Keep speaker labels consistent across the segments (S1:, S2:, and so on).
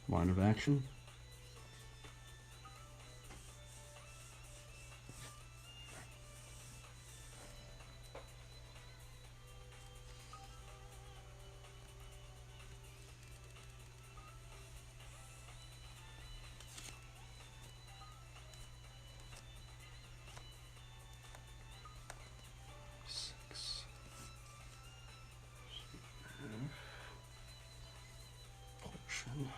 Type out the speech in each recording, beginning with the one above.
S1: Line of action. Portion.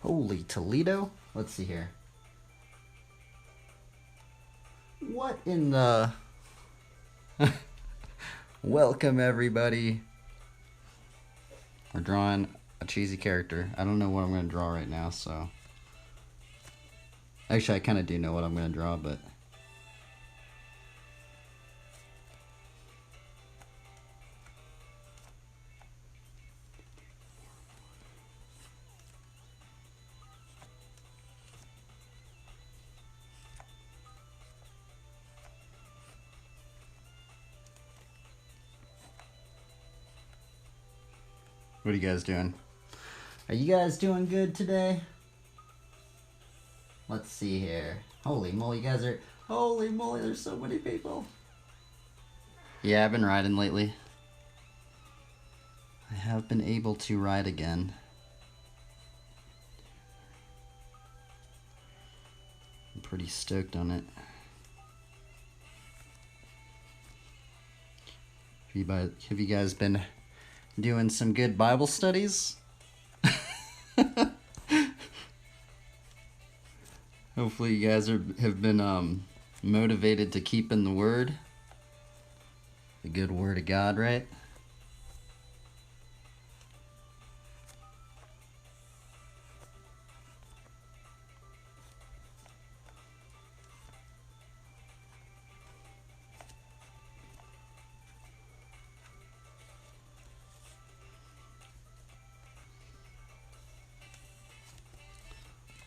S1: Holy Toledo. Let's see here. What in the... Welcome, everybody. We're drawing a cheesy character. I don't know what I'm going to draw right now, so... Actually, I kind of do know what I'm going to draw, but... What are you guys doing? Are you guys doing good today? Let's see here. Holy moly, you guys are... Holy moly, there's so many people. Yeah, I've been riding lately. I have been able to ride again. I'm pretty stoked on it. Have you guys been doing some good Bible studies? Hopefully you guys have been motivated to keep in the Word. The good Word of God, right?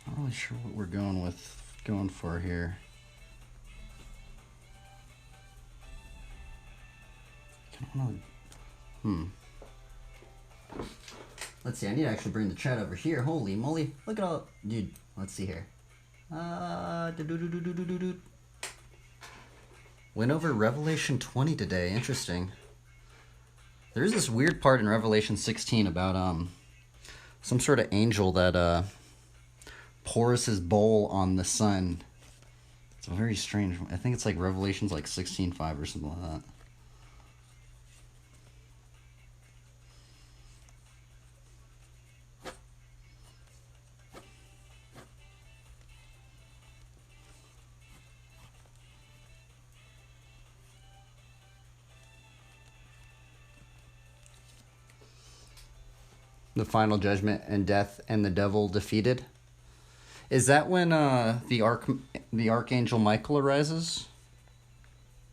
S1: Not really sure what we're going for here. Let's see, I need to actually bring the chat over here. Holy moly, look at all, dude, let's see here. Went over Revelation 20 today, interesting. There's this weird part in Revelation 16 about some sort of angel that pours his bowl on the sun. It's a very strange one. I think it's like Revelations like 16:5 or something like that. The final judgment and death and the devil defeated. Is that when the Archangel Michael arises?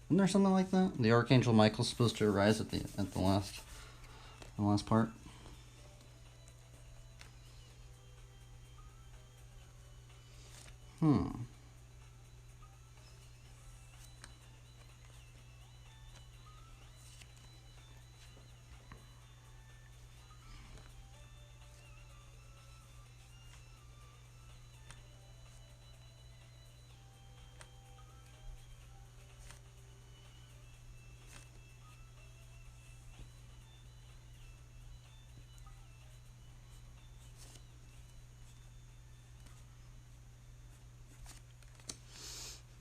S1: Isn't there something like that? The Archangel Michael's supposed to arise at the last part.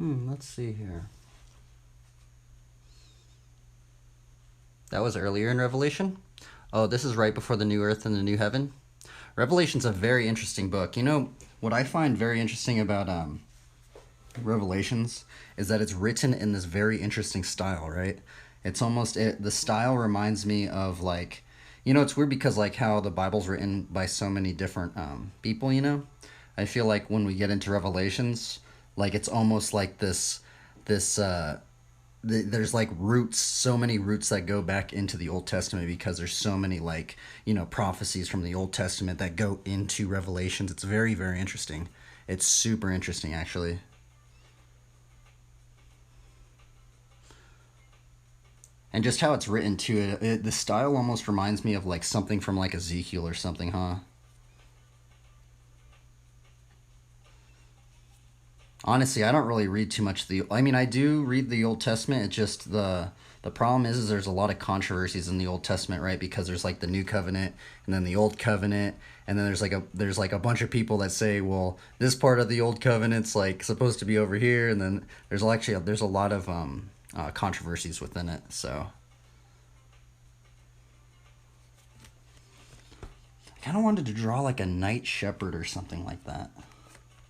S1: Let's see here. That was earlier in Revelation? Oh, this is right before the new earth and the new heaven? Revelation's a very interesting book. You know, what I find very interesting about Revelations is that it's written in this very interesting style, right? It's almost... the style reminds me of, like... You know, it's weird because like how the Bible's written by so many different people. You know, I feel like when we get into Revelations, like it's almost like this there's like roots, so many roots that go back into the Old Testament because there's so many like, you know, prophecies from the Old Testament that go into Revelations. It's very, very interesting. It's super interesting, actually. And just how it's written too, the style almost reminds me of like something from like Ezekiel or something, huh? Honestly, I don't really read too much I mean, I do read the Old Testament. It's just the problem is there's a lot of controversies in the Old Testament, right? Because there's like the New Covenant and then the Old Covenant, and then there's like a bunch of people that say, well, this part of the Old Covenant's like supposed to be over here, and then there's a lot of controversies within it. So I kind of wanted to draw like a night shepherd or something like that.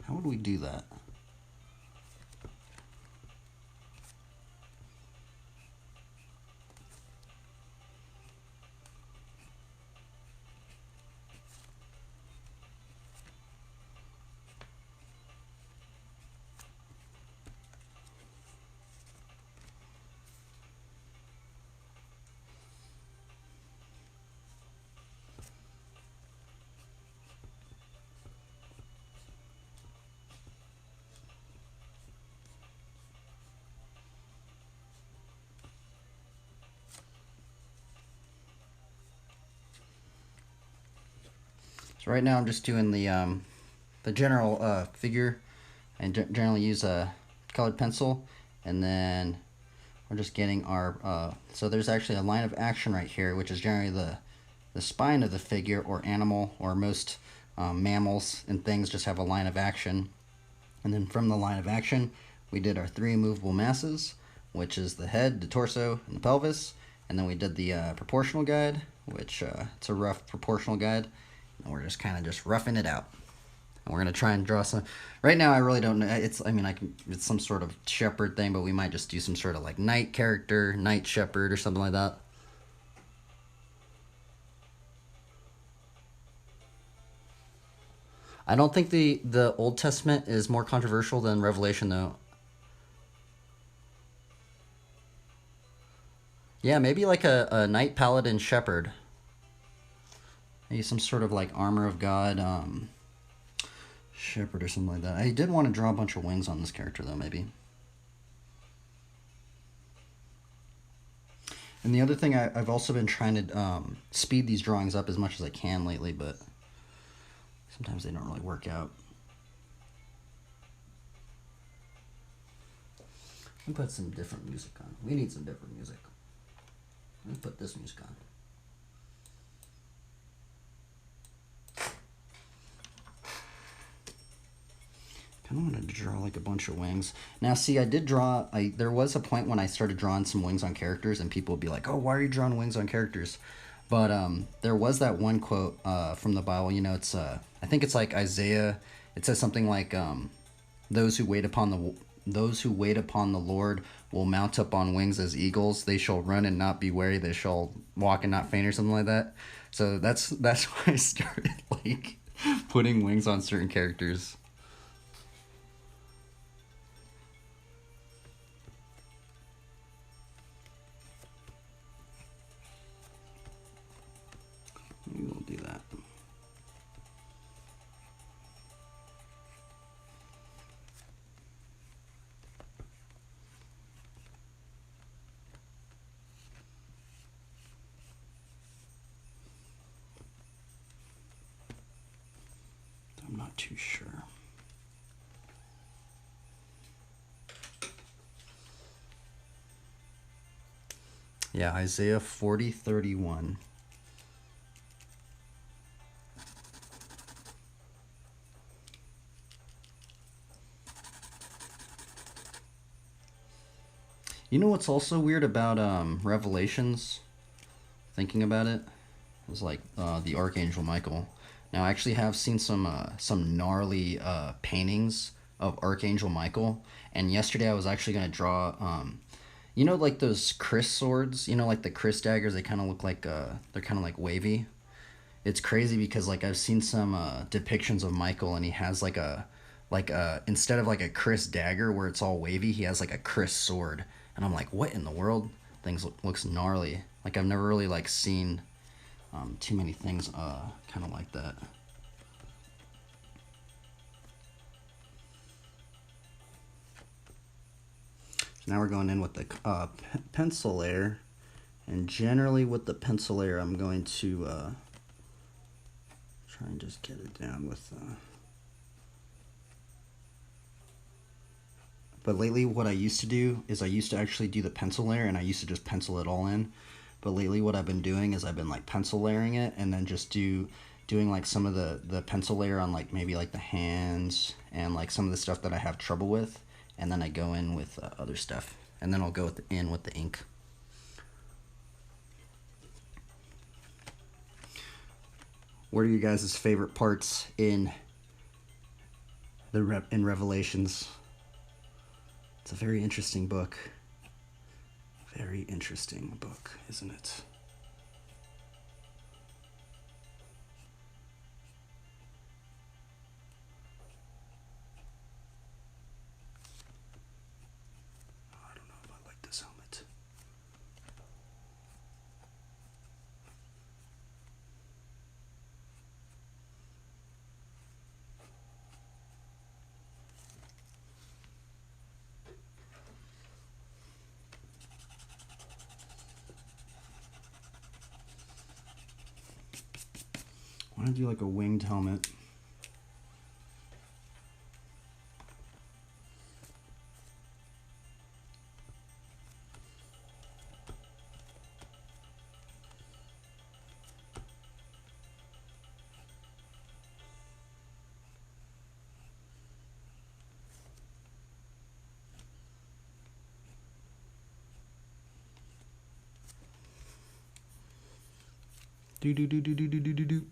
S1: How would we do that? So right now I'm just doing the general figure. I generally use a colored pencil, and then we're just getting our. So there's actually a line of action right here, which is generally the spine of the figure or animal, or most mammals and things just have a line of action. And then from the line of action, we did our three movable masses, which is the head, the torso, and the pelvis. And then we did the proportional guide, which it's a rough proportional guide. And we're just kind of just roughing it out. And we're gonna try and draw some. Right now, I really don't know. I mean, it's some sort of shepherd thing, but we might just do some sort of like knight character, knight shepherd, or something like that. I don't think the Old Testament is more controversial than Revelation, though. Yeah, maybe like a knight paladin shepherd. Maybe some sort of like armor of God shepherd or something like that. I did want to draw a bunch of wings on this character, though, maybe. And the other thing, I've also been trying to speed these drawings up as much as I can lately, but sometimes they don't really work out. Let me put some different music on. We need some different music. Let me put this music on. I kind of wanted to draw like a bunch of wings. Now, see, I did draw. There was a point when I started drawing some wings on characters, and people would be like, "Oh, why are you drawing wings on characters?" But there was that one quote from the Bible. You know, it's I think it's like Isaiah. It says something like, "Those who wait upon the Lord will mount up on wings as eagles. They shall run and not be weary. They shall walk and not faint," or something like that. So that's why I started like putting wings on certain characters. We will do that. I'm not too sure. Yeah, Isaiah 40:31. You know what's also weird about Revelations? Thinking about it, is like the Archangel Michael. Now I actually have seen some gnarly paintings of Archangel Michael, and yesterday I was actually gonna draw. You know, like those Chris swords, you know, like the Chris daggers, they kind of look like, they're kind of like wavy. It's crazy because like I've seen some depictions of Michael and he has instead of like a Chris dagger where it's all wavy, he has like a Chris sword. And I'm like, what in the world? Things looks gnarly. Like I've never really like seen too many things kind of like that. So now we're going in with the pencil layer, and generally with the pencil layer I'm going to try and just get it down with but lately what I used to do is I used to actually do the pencil layer and I used to just pencil it all in. But lately what I've been doing is I've been like pencil layering it and then just doing like some of the pencil layer on like maybe like the hands and like some of the stuff that I have trouble with, and then I go in with other stuff, and then I'll go in with the ink. What are you guys' favorite parts in Revelations? It's a very interesting book. Very interesting book, isn't it? I don't know if I like this helmet. I want to do like a winged helmet. Do do do do do do do do do.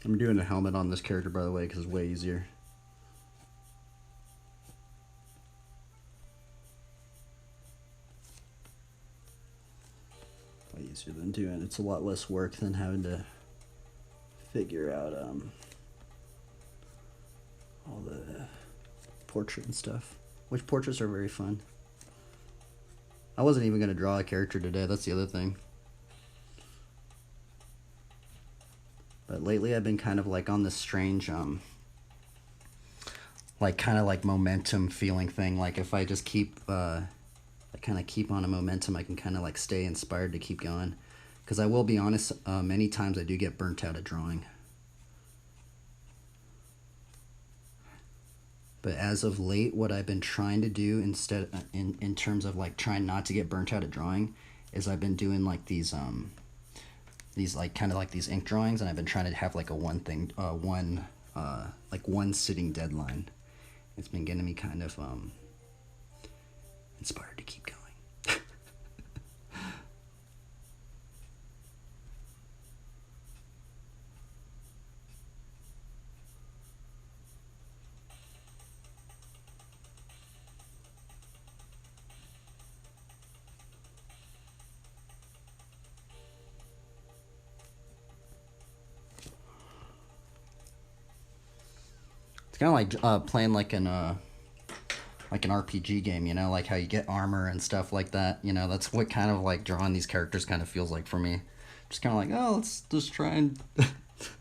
S1: I'm doing a helmet on this character, by the way, because it's way easier. Way easier than doing. It's a lot less work than having to figure out all the portrait and stuff. Which portraits are very fun. I wasn't even going to draw a character today. That's the other thing. But lately I've been kind of like on this strange like kind of like momentum feeling thing. Like if I just keep I kind of keep on a momentum, I can kind of like stay inspired to keep going. Because I will be honest, many times I do get burnt out at drawing. But as of late, what I've been trying to do instead, in terms of like trying not to get burnt out at drawing, is I've been doing like these like kind of like these ink drawings, and I've been trying to have like a one sitting deadline. It's been getting me kind of inspired to keep going. It's kind of like playing like an RPG game, you know, like how you get armor and stuff like that. You know, that's what kind of like drawing these characters kind of feels like for me. Just kind of like, oh, let's just try and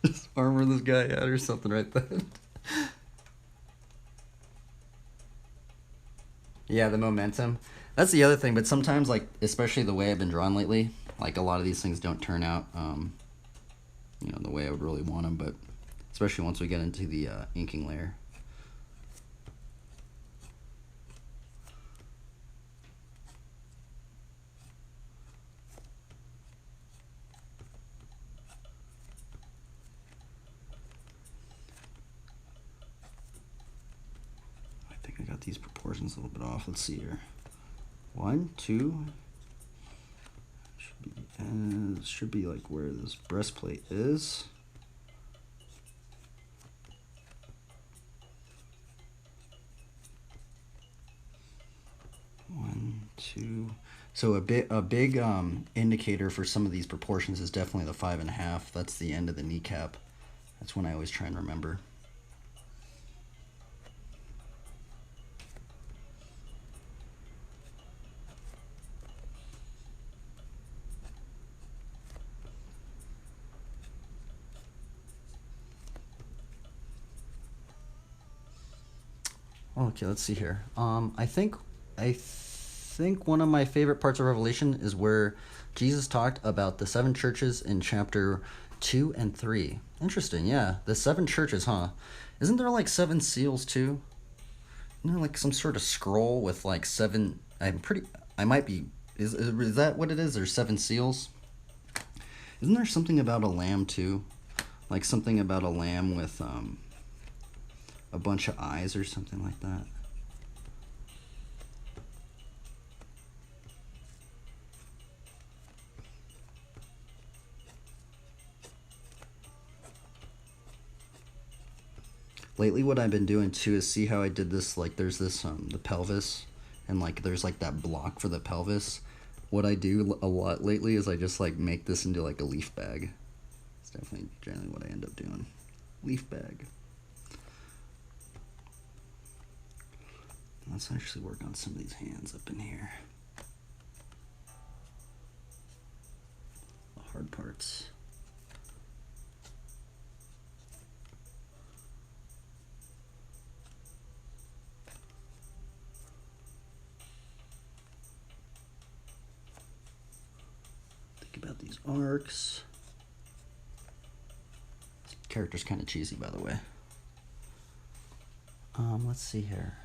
S1: just armor this guy out or something right then. Yeah, the momentum. That's the other thing, but sometimes, like, especially the way I've been drawing lately, like a lot of these things don't turn out, you know, the way I would really want them, but especially once we get into the inking layer. got these proportions a little bit off. Let's see here. 1, 2. Should be like where this breastplate is. One, two. So a big indicator for some of these proportions is definitely the 5.5. That's the end of the kneecap. That's one I always try and remember. Okay, let's see here. I think one of my favorite parts of Revelation is where Jesus talked about the 7 churches in chapter 2 and 3. Interesting, yeah. The 7 churches, huh? Isn't there like 7 seals too? Isn't there like some sort of scroll with like 7? I might be. Is that what it is? There's 7 seals. Isn't there something about a lamb too? Like something about a lamb with a bunch of eyes or something like that. Lately what I've been doing too is see how I did this, like there's this the pelvis, and like there's like that block for the pelvis. What I do a lot lately is I just like make this into like a leaf bag. It's definitely generally what I end up doing. Leaf bag. Let's actually work on some of these hands up in here. The hard parts. Think about these arcs. This character's kind of cheesy, by the way. Let's see here.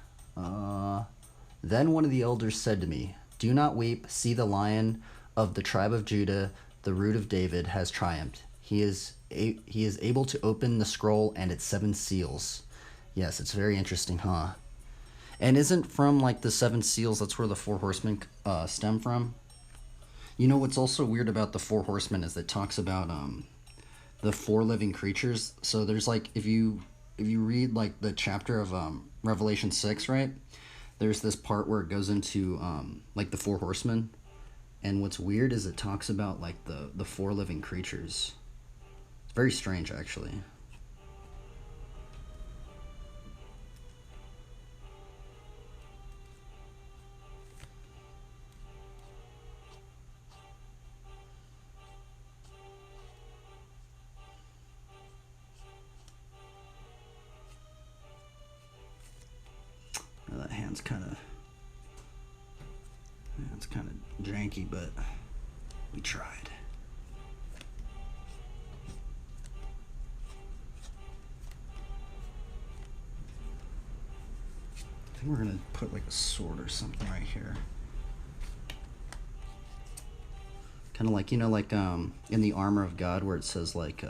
S1: Then one of the elders said to me, "Do not weep. See, the Lion of the tribe of Judah, the Root of David, has triumphed. He is able to open the scroll and its 7 seals." Yes, it's very interesting, huh? And isn't from like the 7 seals, that's where the 4 horsemen stem from? You know what's also weird about the 4 horsemen is it talks about the 4 living creatures. So there's like if you read like the chapter of Revelation 6, right? There's this part where it goes into like the 4 horsemen, and what's weird is it talks about like the 4 living creatures. It's very strange, actually. That hand's kind of janky, but we tried. I think we're gonna put like a sword or something right here. Kind of like, you know, like in the armor of God where it says like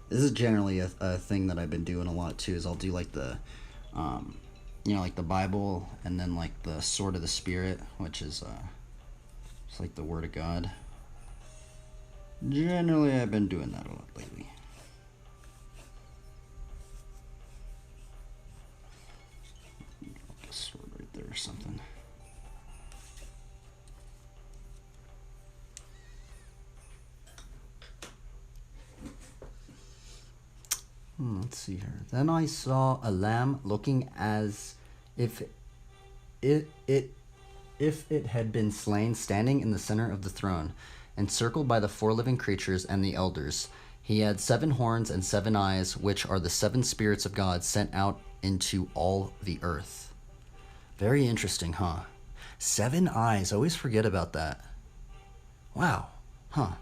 S1: this is generally a thing that I've been doing a lot too, is I'll do like the you know, like the Bible, and then like the sword of the Spirit, which is it's like the Word of God. Generally, I've been doing that a lot lately. Like a sword right there or something. Let's see here. Then I saw a lamb looking as if it had been slain, standing in the center of the throne, encircled by the 4 living creatures and the elders. He had 7 horns and 7 eyes, which are the 7 spirits of God sent out into all the earth. Very interesting, huh? 7 eyes. I always forget about that. Wow. Huh.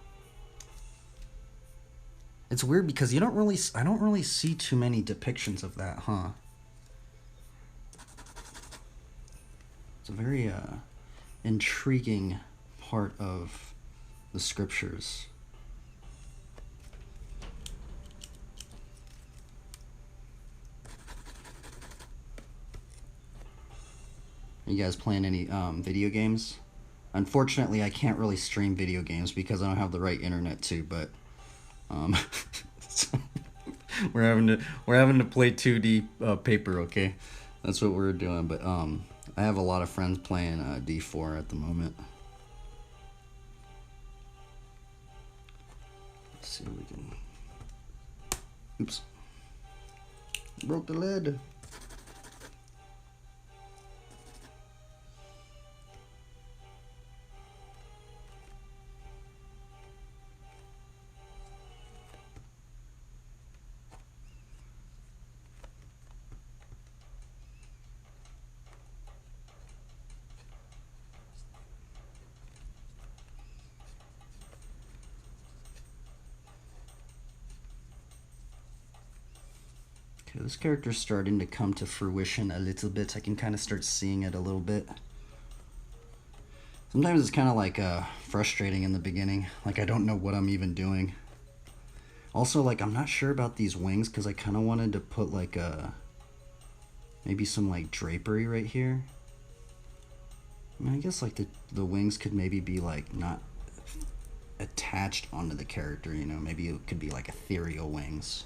S1: It's weird because I don't really see too many depictions of that, huh? It's a very intriguing part of the scriptures. Are you guys playing any video games? Unfortunately, I can't really stream video games because I don't have the right internet too. But um, so we're having to play 2D paper. Okay, that's what we're doing. But I have a lot of friends playing D4 at the moment. Let's see if we can. Oops, broke the lid. This character's starting to come to fruition a little bit. I can kind of start seeing it a little bit. Sometimes it's kind of like frustrating in the beginning. Like I don't know what I'm even doing. Also, like I'm not sure about these wings because I kind of wanted to put like maybe some like drapery right here. I mean, I guess like the wings could maybe be like not attached onto the character, you know? Maybe it could be like ethereal wings.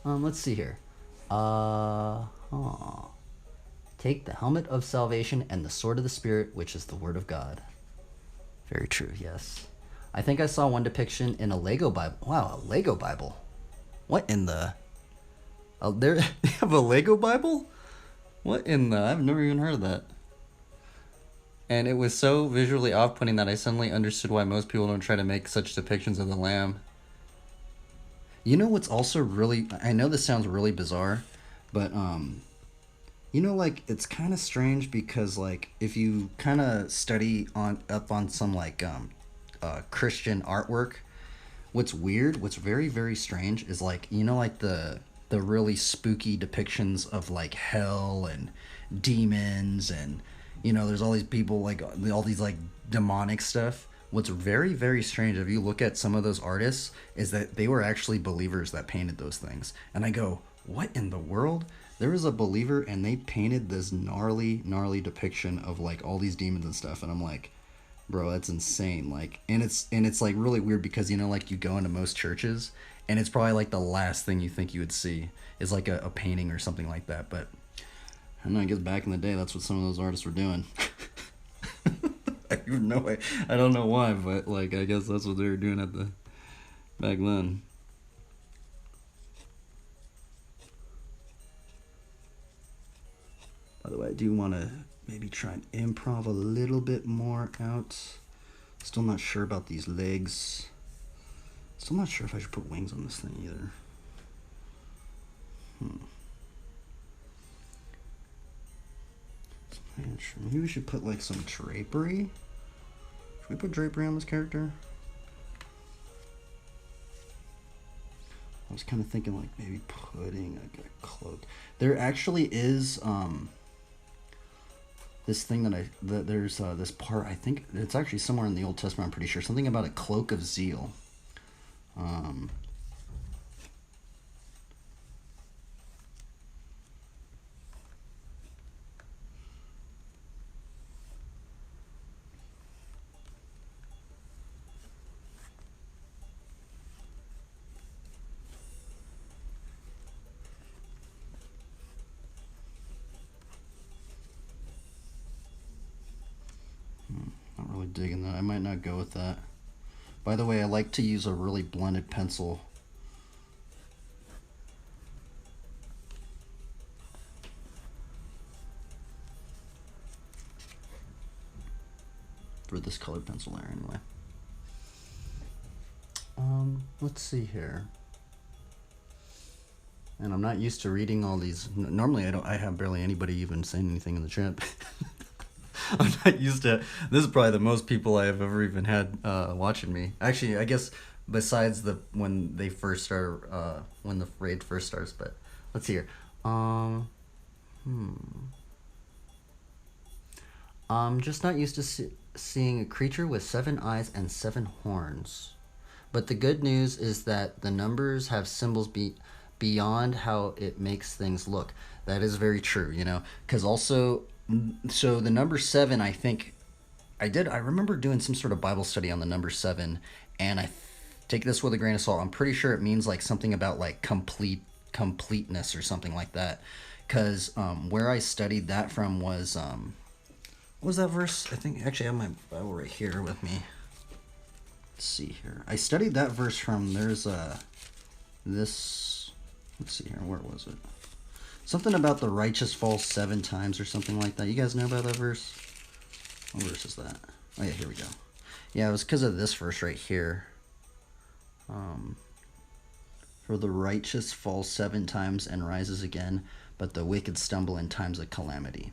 S1: Let's see here. Take the helmet of salvation and the sword of the Spirit, which is the word of God. Very true, yes. I think I saw one depiction in a Lego Bible. Wow, a Lego Bible. What in the... they have a Lego Bible? What in the... I've never even heard of that. And it was so visually off-putting that I suddenly understood why most people don't try to make such depictions of the Lamb. You know what's also really... I know this sounds really bizarre, but, you know, like, it's kind of strange because, like, if you kind of study up on some, like, Christian artwork, what's weird, what's very, very strange is, like, you know, like, the really spooky depictions of, like, hell and demons and, you know, there's all these people, like, all these, like, demonic stuff. What's very, very strange, if you look at some of those artists, is that they were actually believers that painted those things. And I go, what in the world? There was a believer and they painted this gnarly, gnarly depiction of like all these demons and stuff. And I'm like, bro, that's insane. Like, and it's like really weird because, you know, like you go into most churches and it's probably like the last thing you think you would see is like a painting or something like that. But I don't know, I guess back in the day, that's what some of those artists were doing. I have no way. I don't know why, but like I guess that's what they were doing at the back then. By the way, I do want to maybe try and improv a little bit more out. Still not sure about these legs. Still not sure if I should put wings on this thing either. Maybe we should put like some drapery. Should we put drapery on this character? I was kind of thinking like maybe putting like a cloak. There actually is this thing that there's this part, I think it's actually somewhere in the Old Testament, I'm pretty sure, something about a cloak of zeal. Not really digging that. I might not go with that. By the way, I like to use a really blended pencil. For this colored pencil there, anyway. Let's see here. And I'm not used to reading all these. Normally, I have barely anybody even saying anything in the chat. I'm not used to. This is probably the most people I have ever even had watching me. Actually, I guess besides when they first start, when the raid first starts. But let's see here. I'm just not used to seeing a creature with 7 eyes and 7 horns. But the good news is that the numbers have symbols beyond how it makes things look. That is very true, you know, because also, so the number seven, I think I remember doing some sort of Bible study on the number seven, and take this with a grain of salt. I'm pretty sure it means like something about like completeness or something like that. Because where I studied that from was what was that verse? I think actually I have my Bible right here with me. Let's see here. I studied that verse from there's this. Let's see here. Where was it? Something about the righteous falls 7 times or something like that. You guys know about that verse? What verse is that? Oh yeah, here we go. Yeah, it was because of this verse right here. For the righteous falls 7 times and rises again, but the wicked stumble in times of calamity.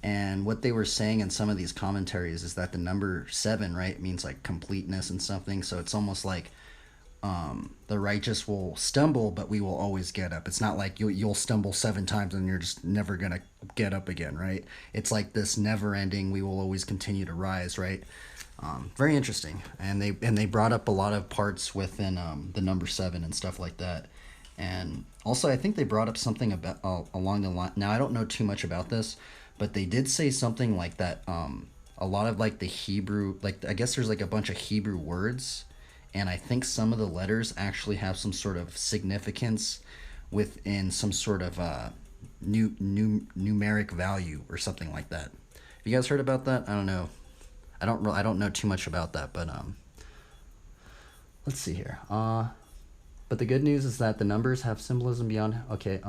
S1: And what they were saying in some of these commentaries is that the number 7, right, means like completeness and something. So it's almost like the righteous will stumble, but we will always get up. It's not like you'll stumble 7 times and you're just never gonna get up again, right? It's like this never ending. We will always continue to rise, right? Very interesting, and they brought up a lot of parts within the number 7 and stuff like that. And also, I think they brought up something about along the line. Now I don't know too much about this, but they did say something like that. A lot of like the Hebrew, like I guess there's like a bunch of Hebrew words, and I think some of the letters actually have some sort of significance within some sort of numeric value or something like that. Have you guys heard about that? I don't know. I don't know too much about that, but let's see here. But the good news is that the numbers have symbolism beyond. Okay,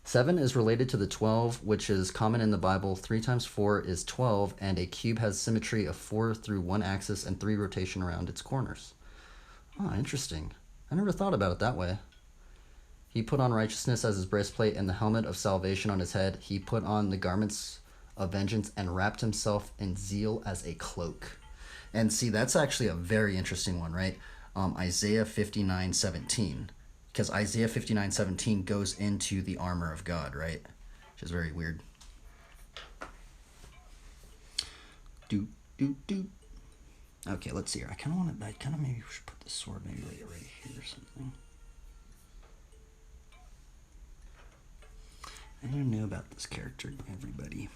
S1: 7 is related to the 12, which is common in the Bible. 3 times 4 is 12, and a cube has symmetry of 4 through 1 axis and 3 rotation around its corners. Oh, interesting. I never thought about it that way. He put on righteousness as his breastplate and the helmet of salvation on his head. He put on the garments of vengeance and wrapped himself in zeal as a cloak. And see, that's actually a very interesting one, right? Isaiah 59:17. Because Isaiah 59:17 goes into the armor of God, right? Which is very weird. Okay, let's see here. I kind of maybe should put the sword maybe right here or something. I didn't know about this character, everybody.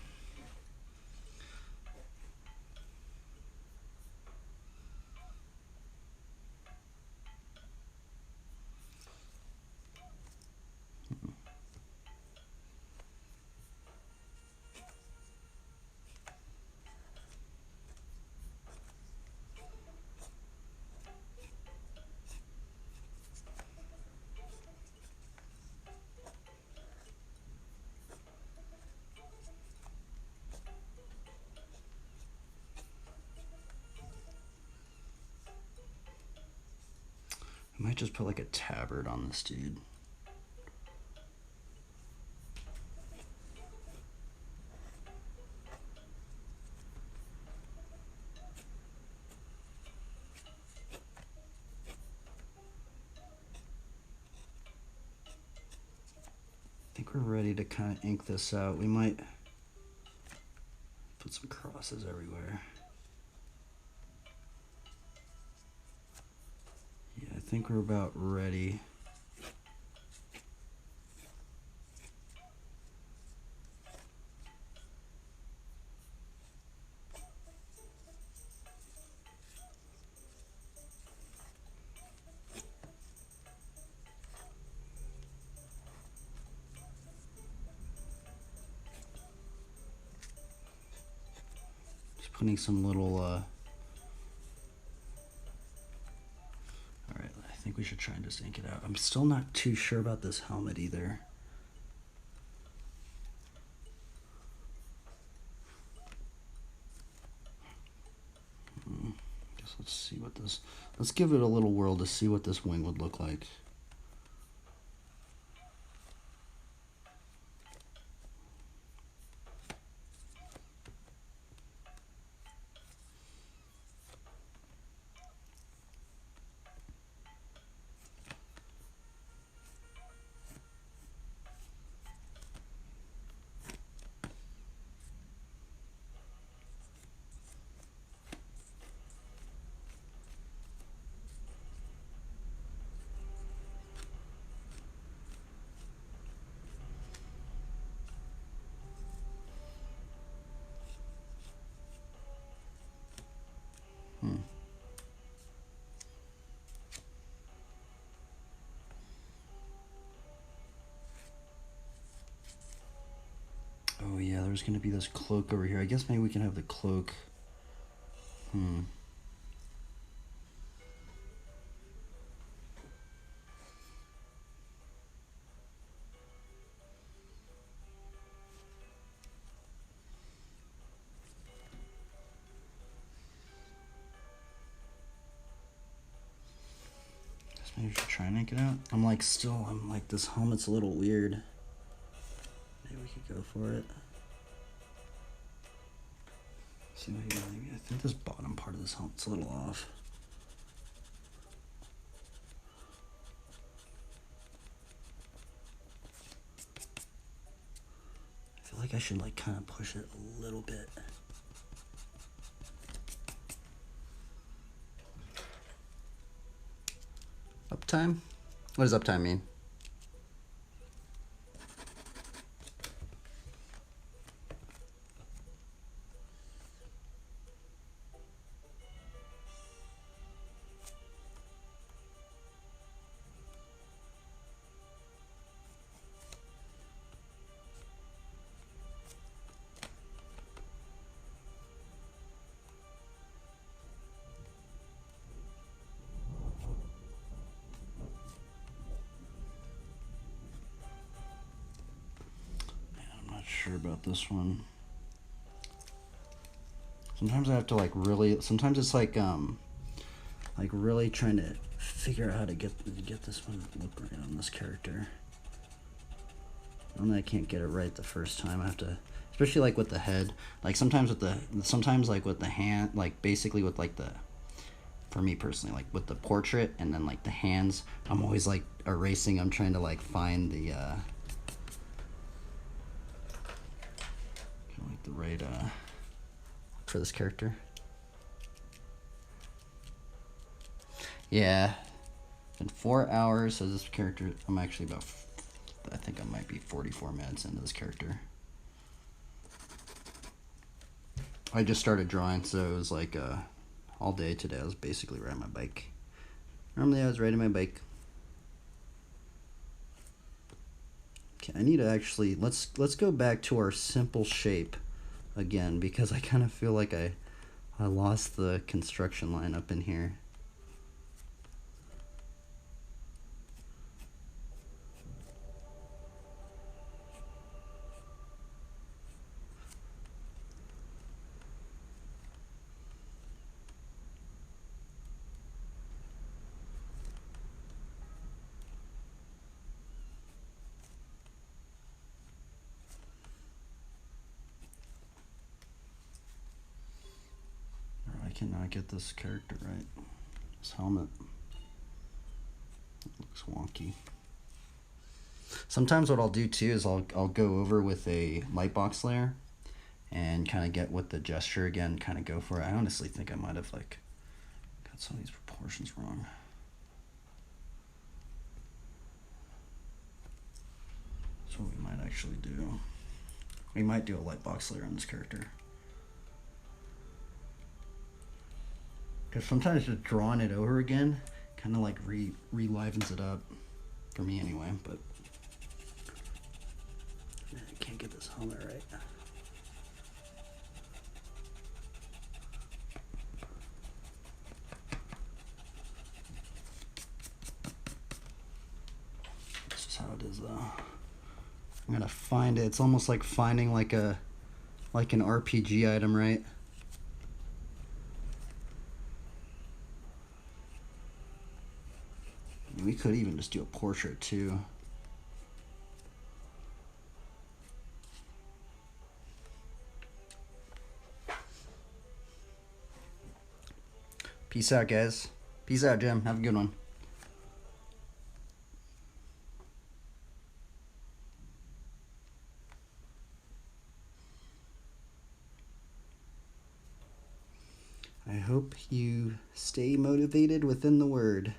S1: I might just put like a tabard on this dude. I think we're ready to kind of ink this out. We might put some crosses everywhere. Yeah, I think we're about ready. Just putting some little all right, I think we should try and just ink it out. I'm still not too sure about this helmet either. Guess let's see what this, let's give it a little whirl to see what this wing would look like. there's going to be this cloak over here. I guess maybe we can have the cloak. Maybe we should try and make it out. I'm like, this helmet's a little weird. Maybe we could go for it. See, maybe I think this bottom part of this helmet's a little off. I feel like I should like kind of push it a little bit. Uptime? What does uptime mean? Sure about this one. Sometimes I have to like really. Sometimes it's like really trying to figure out how to get this one to look right on this character. Normally I can't get it right the first time. I have to, especially like with the head. Like sometimes like with the hand. Like basically with like the. For me personally, like with the portrait and then like the hands, I'm always like erasing. I'm trying to like find the. The right for this character. Yeah, in 4 hours. So this character, I'm actually about, I think I might be 44 minutes into this character. I just started drawing, so it was like all day today. I was basically riding my bike. Normally I was riding my bike. Okay, I need to actually let's go back to our simple shape again, because I kind of feel like I lost the construction line up in here. I cannot get this character right. This helmet looks wonky. Sometimes what I'll do too is I'll go over with a lightbox layer and kind of get with the gesture again, kind of go for it. I honestly think I might have like got some of these proportions wrong. That's what we might actually do. We might do a lightbox layer on this character. Because sometimes just drawing it over again kind of like re-livens it up. For me anyway, but I can't get this helmet right. This is how it is though. I'm gonna find it. It's almost like finding like an RPG item, right? We could even just do a portrait too. Peace out, guys. Peace out, Jim. Have a good one. I hope you stay motivated within the word.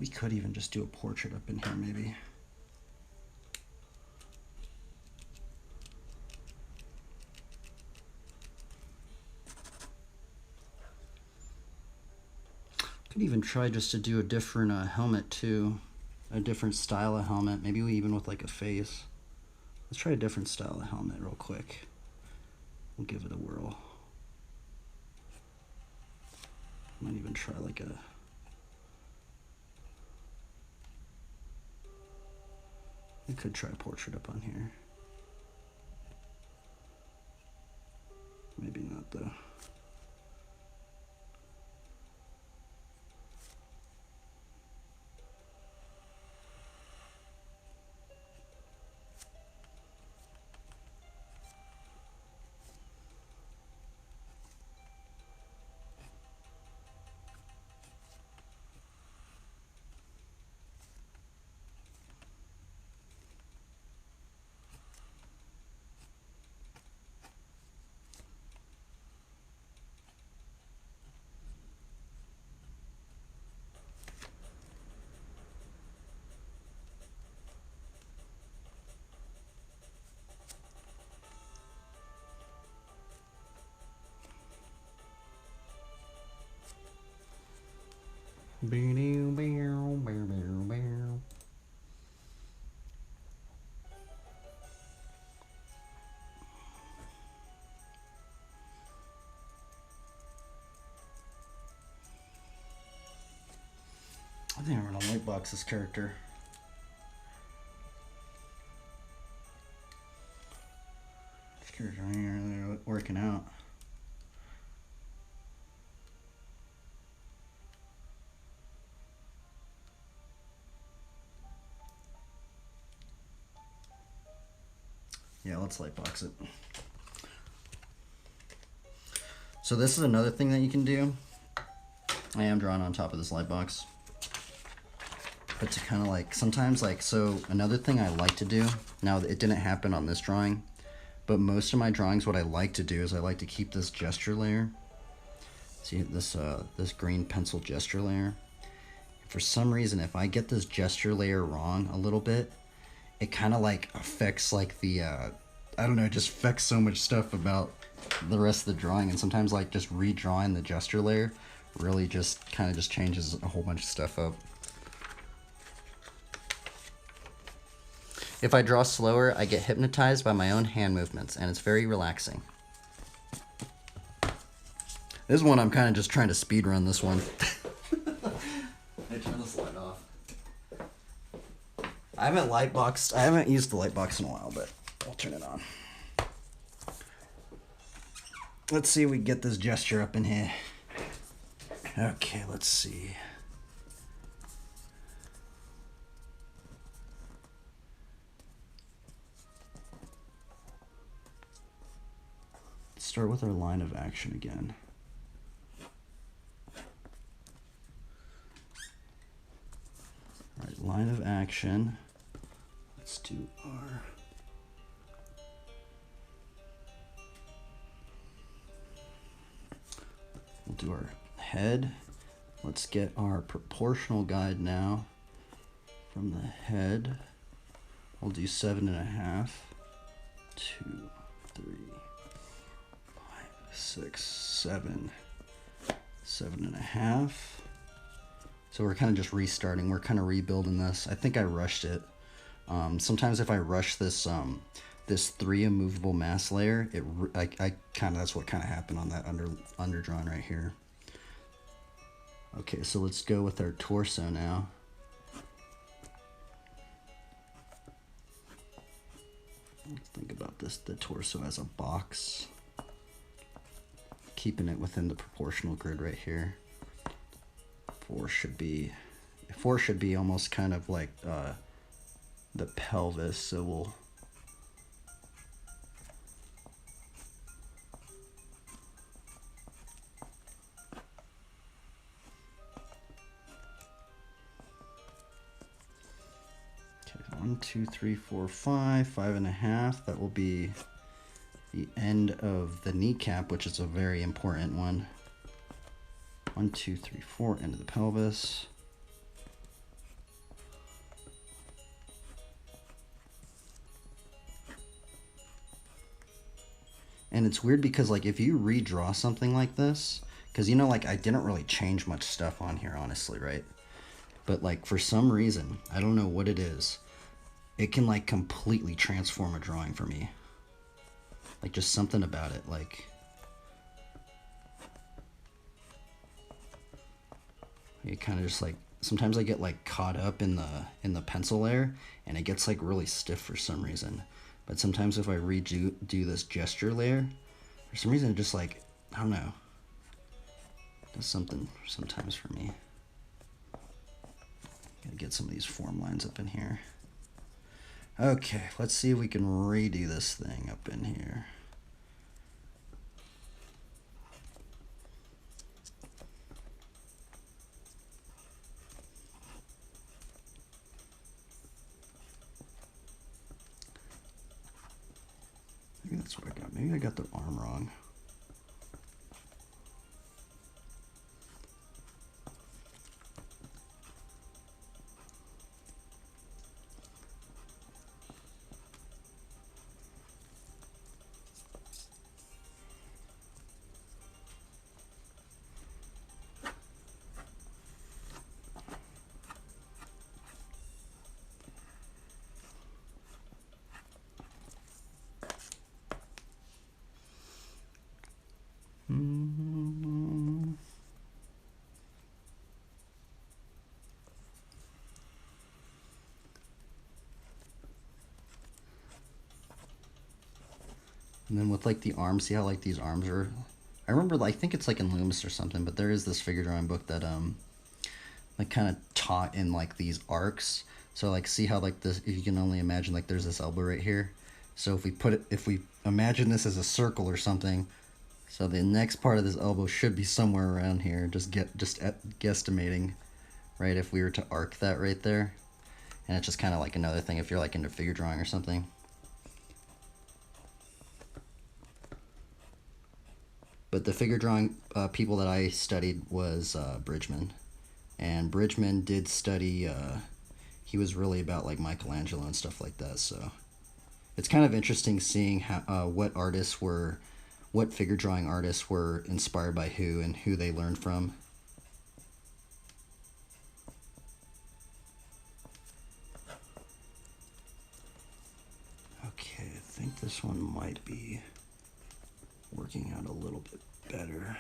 S1: We could even just do a portrait up in here, maybe. Could even try just to do a different helmet too, a different style of helmet. Maybe even with like a face. Let's try a different style of helmet real quick. We'll give it a whirl. Might even try like a. I could try a portrait up on here. Maybe not though. I think I'm gonna lightbox this character. This character ain't really working out. Yeah, let's lightbox it. So this is another thing that you can do. I am drawing on top of this lightbox. But to kind of like, sometimes like, so another thing I like to do, now it didn't happen on this drawing, but most of my drawings, what I like to do is I like to keep this gesture layer. See this, this green pencil gesture layer. For some reason, if I get this gesture layer wrong a little bit, it kind of like affects like the, I don't know, it just affects so much stuff about the rest of the drawing. And sometimes like just redrawing the gesture layer really just kind of just changes a whole bunch of stuff up. If I draw slower, I get hypnotized by my own hand movements, and it's very relaxing. This one, I'm kind of just trying to speed run this one. I turn this light off. I haven't used the lightbox in a while, but I'll turn it on. Let's see if we can get this gesture up in here. Okay, let's see. Let's start with our line of action again. All right, line of action. Let's do our... We'll do our head. Let's get our proportional guide now. From the head, we'll do 7.5, 2, 3, 5, 6, 7, 7.5. So we're kind of just restarting. We're kind of rebuilding this. I think I rushed it. Sometimes if I rush this this 3 immovable mass layer, I kind of, that's what kind of happened on that underdrawn right here. Okay, so let's go with our torso now. Let's think about this, the torso as a box. Keeping it within the proportional grid right here. 4 should be almost kind of like the pelvis, so we'll okay, 1, 2, 3, 4, 5, 5.5. That will be the end of the kneecap, which is a very important one. 1, 2, 3, 4, end of the pelvis. And it's weird because like if you redraw something like this, because you know like I didn't really change much stuff on here honestly, right? But like for some reason, I don't know what it is, it can like completely transform a drawing for me. Like just something about it, like it kind of just like sometimes I get like caught up in the pencil layer and it gets like really stiff for some reason. But sometimes if I do this gesture layer, for some reason it just like, I don't know, does something sometimes for me. Gotta get some of these form lines up in here. Okay, let's see if we can redo this thing up in here. Maybe that's what I got. Maybe I got the arm wrong. And then with like the arms, see how like these arms are, I remember, I think it's like in Loomis or something, but there is this figure drawing book that like kind of taught in like these arcs. So like see how like this, if you can only imagine like there's this elbow right here. So if we imagine this as a circle or something, so the next part of this elbow should be somewhere around here. Just guesstimating, right? If we were to arc that right there, and it's just kind of like another thing if you're like into figure drawing or something. But the figure drawing people that I studied was Bridgman, and Bridgman did study. He was really about like Michelangelo and stuff like that. So it's kind of interesting seeing how what figure drawing artists were inspired by who and who they learned from. Okay, I think this one might be working out a little bit better.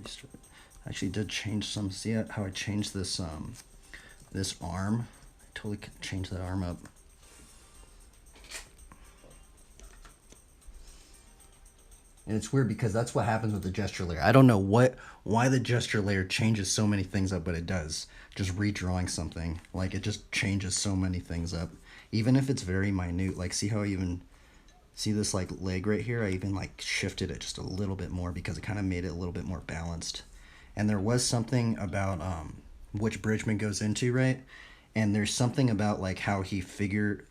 S1: Restart. I actually did change some. See how I changed this this arm? I totally changed that arm up. And it's weird because that's what happens with the gesture layer. I don't know why the gesture layer changes so many things up, but it does. Just redrawing something, like it just changes so many things up, even if it's very minute. Like see how I even see this like leg right here? I even like shifted it just a little bit more because it kind of made it a little bit more balanced. And there was something about which Bridgman goes into, right? And there's something about like how he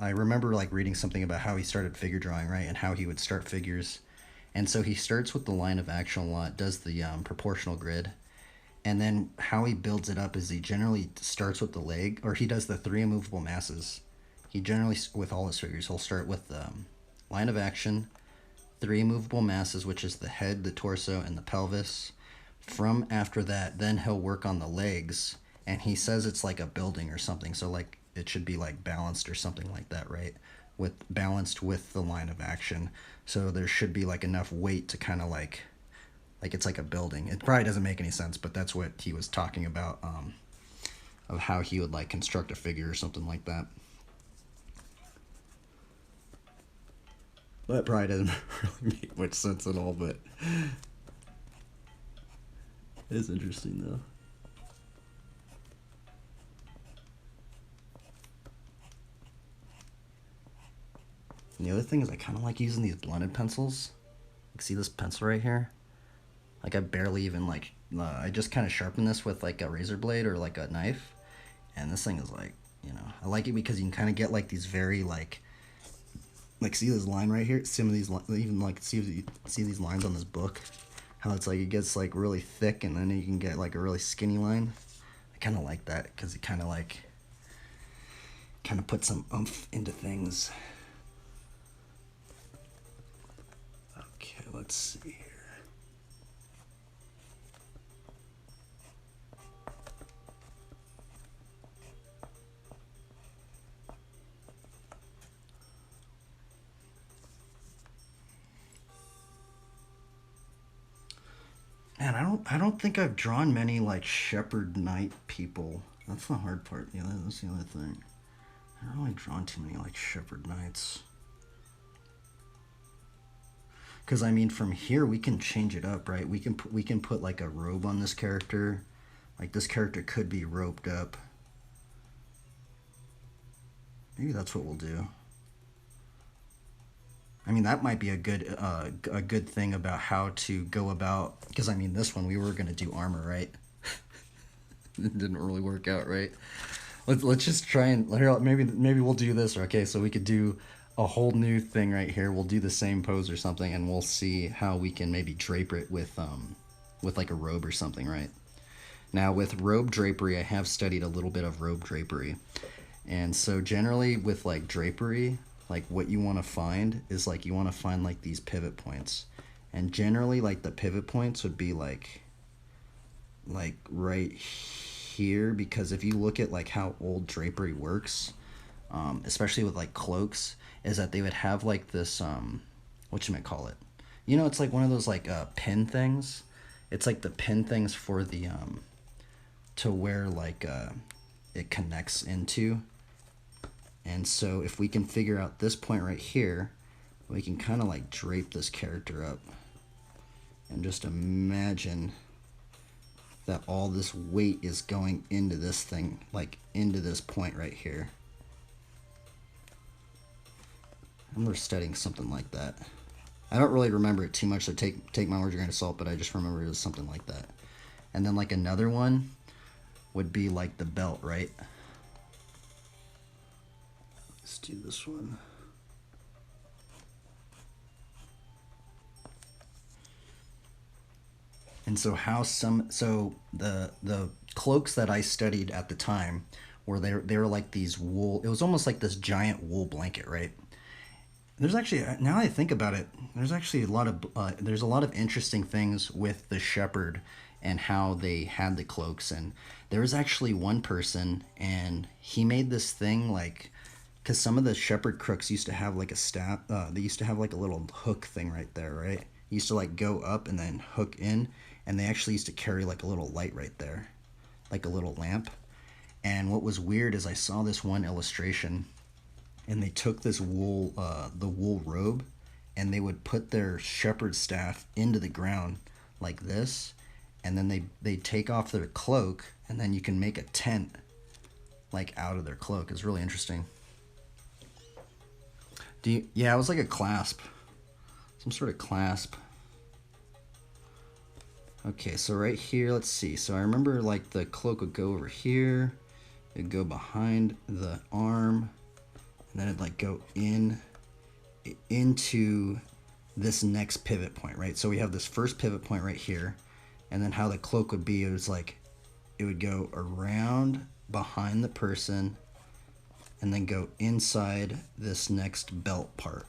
S1: I remember like reading something about how he started figure drawing, right? And how he would start figures. And so he starts with the line of action a lot, does the proportional grid. And then how he builds it up is he generally starts with the leg, or he does the 3 immovable masses. He generally, with all his figures, he'll start with the line of action, 3 immovable masses, which is the head, the torso, and the pelvis. From after that, then he'll work on the legs, and he says it's like a building or something, so like it should be like balanced or something like that, right? Balanced with the line of action. So there should be like enough weight to kind of like it's like a building. It probably doesn't make any sense, but that's what he was talking about, of how he would like construct a figure or something like that. That probably doesn't really make much sense at all, but it is interesting though. And the other thing is I kind of like using these blended pencils. Like see this pencil right here? Like I barely even like, I just kind of sharpen this with like a razor blade or like a knife. And this thing is like, you know, I like it because you can kind of get like these very like see this line right here? Some of these, even like see these lines on this book? How it's like it gets like really thick and then you can get like a really skinny line. I kind of like that because it kind of puts some oomph into things. Okay, let's see here. Man, I don't think I've drawn many like shepherd knight people. That's the hard part. Yeah, that's the other thing. I haven't really drawn too many like shepherd knights. Because I mean, from here we can change it up, right? We can put like a robe on this character. Like this character could be robed up. Maybe that's what we'll do. I mean, that might be a good thing about how to go about. Because I mean, this one we were gonna do armor, right? It didn't really work out, right? Let's just try and maybe we'll do this. Okay, so we could do a whole new thing right here. We'll do the same pose or something, and we'll see how we can maybe drape it with like a robe or something, right? Now with robe drapery, I have studied a little bit of robe drapery, and so generally with like drapery, like what you want to find is like you want to find like these pivot points, and generally like the pivot points would be like right here, because if you look at like how old drapery works, especially with like cloaks, is that they would have like this whatchamacallit, you know, it's like one of those like pin things. It's like the pin things for the to where like it connects into. And so if we can figure out this point right here, we can kind of like drape this character up and just imagine that all this weight is going into this thing, like into this point right here. I remember studying something like that. I don't really remember it too much, so take my word with a grain of salt, but I just remember it was something like that. And then like another one would be like the belt, right? Let's do this one. And so the cloaks that I studied at the time were they were like these wool. It was almost like this giant wool blanket, right? There's actually, now I think about it, there's actually there's a lot of interesting things with the shepherd and how they had the cloaks. And there was actually one person, and he made this thing like, because some of the shepherd crooks used to have like a staff. They used to have like a little hook thing right there, right? You used to like go up and then hook in, and they actually used to carry like a little light right there, like a little lamp. And what was weird is I saw this one illustration, and they took this wool, the wool robe, and they would put their shepherd staff into the ground like this, and then they take off their cloak, and then you can make a tent like out of their cloak. It's really interesting. Yeah, it was like a clasp, some sort of clasp. Okay, so right here, let's see. So I remember like the cloak would go over here, it'd go behind the arm, and then it'd like go into this next pivot point, right? So we have this first pivot point right here, and then how the cloak would be, it was like it would go around behind the person and then go inside this next belt part.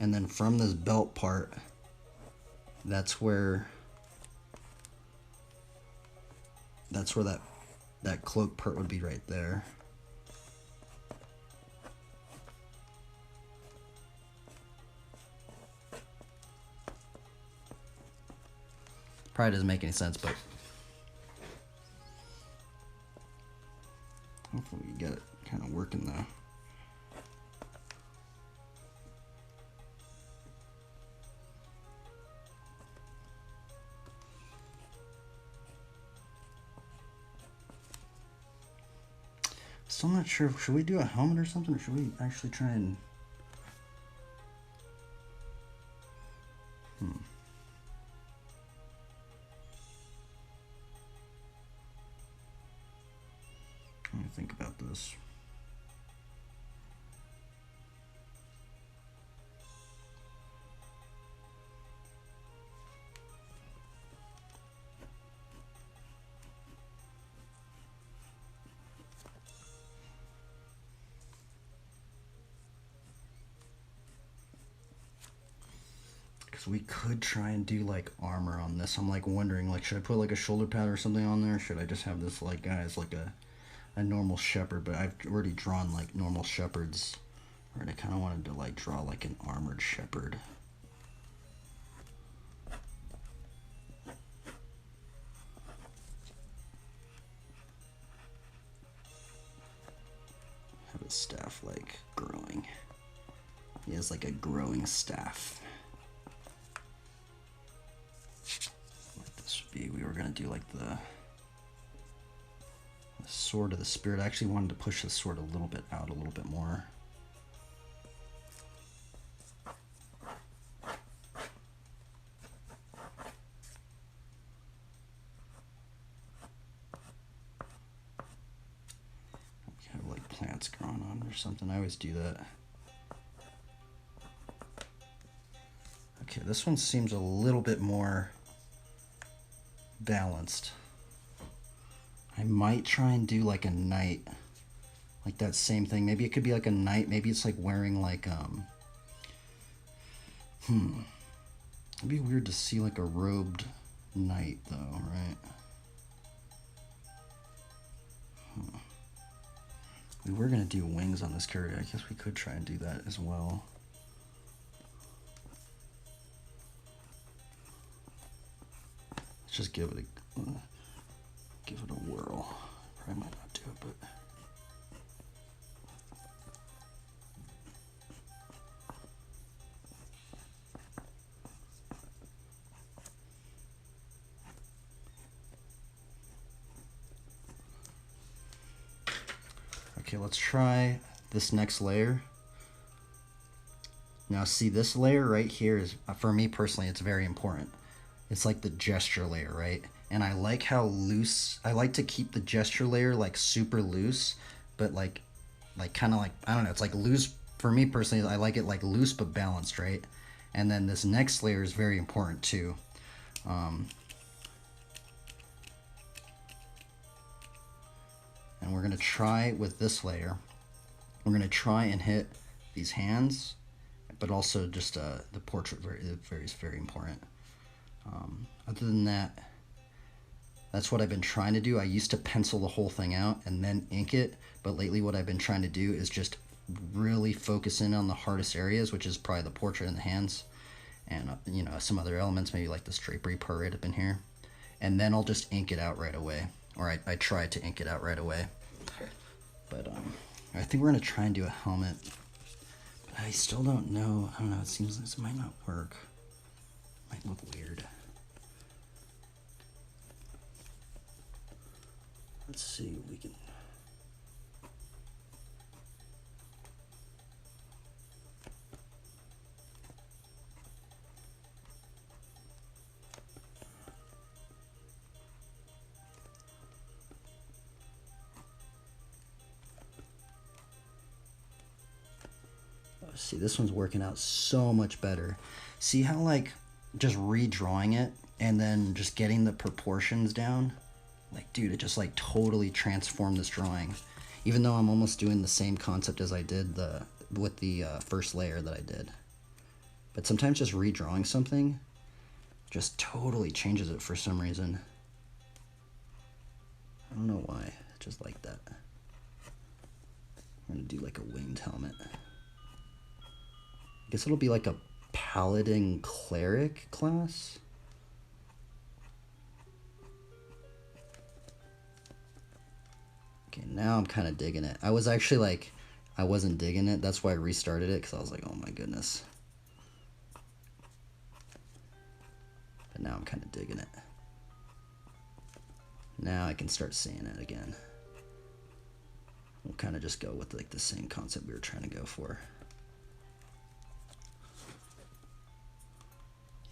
S1: And then from this belt part, that's where that cloak part would be right there. Probably doesn't make any sense, but hopefully we get it kind of working though. Still not sure. Should we do a helmet or something, or should we actually try and... Let me think about this. Because we could try and do like armor on this. I'm like wondering, like, should I put like a shoulder pad or something on there? Or should I just have this like guy as like a normal shepherd? But I've already drawn like normal shepherds. Right, I kind of wanted to like draw like an armored shepherd. Have his staff like growing. He has like a growing staff. What this would be? We were gonna do like the sword of the spirit. I actually wanted to push the sword a little bit out a little bit more. Have like plants growing on or something. I always do that. Okay, this one seems a little bit more balanced. I might try and do like a knight, like that same thing. Maybe it could be like a knight. Maybe it's like wearing like it'd be weird to see like a robed knight though, right? We were gonna do wings on this character. I guess we could try and do that as well. Let's just give it a whirl. Probably might not do it, but okay, let's try this next layer. Now see, this layer right here is, for me personally, it's very important. It's like the gesture layer, right? And I like how loose, I like to keep the gesture layer like super loose, but like kind of like, I don't know, it's like loose. For me personally, I like it like loose but balanced, right? And then this next layer is very important too. And we're gonna try with this layer, we're gonna try and hit these hands, but also just the portrait is very important. Other than that, that's what I've been trying to do. I used to pencil the whole thing out and then ink it, but lately what I've been trying to do is just really focus in on the hardest areas, which is probably the portrait and the hands, and you know, some other elements, maybe like this drapery part right up in here, and then I'll just ink it out right away, or I try to ink it out right away. But I think we're gonna try and do a helmet, but I still don't know. I don't know, it seems this might not work. Might look weird. Let's see if we can. See, this one's working out so much better. See how like just redrawing it and then just getting the proportions down, like dude, it just like totally transformed this drawing, even though I'm almost doing the same concept as I did with the first layer that I did. But sometimes just redrawing something just totally changes it for some reason. I don't know why, just like that. I'm gonna do like a winged helmet. I guess it'll be like a paladin cleric class. Okay, now I'm kind of digging it. I was actually like, I wasn't digging it. That's why I restarted it, because I was like, oh my goodness. But now I'm kind of digging it. Now I can start seeing it again. We'll kind of just go with like the same concept we were trying to go for.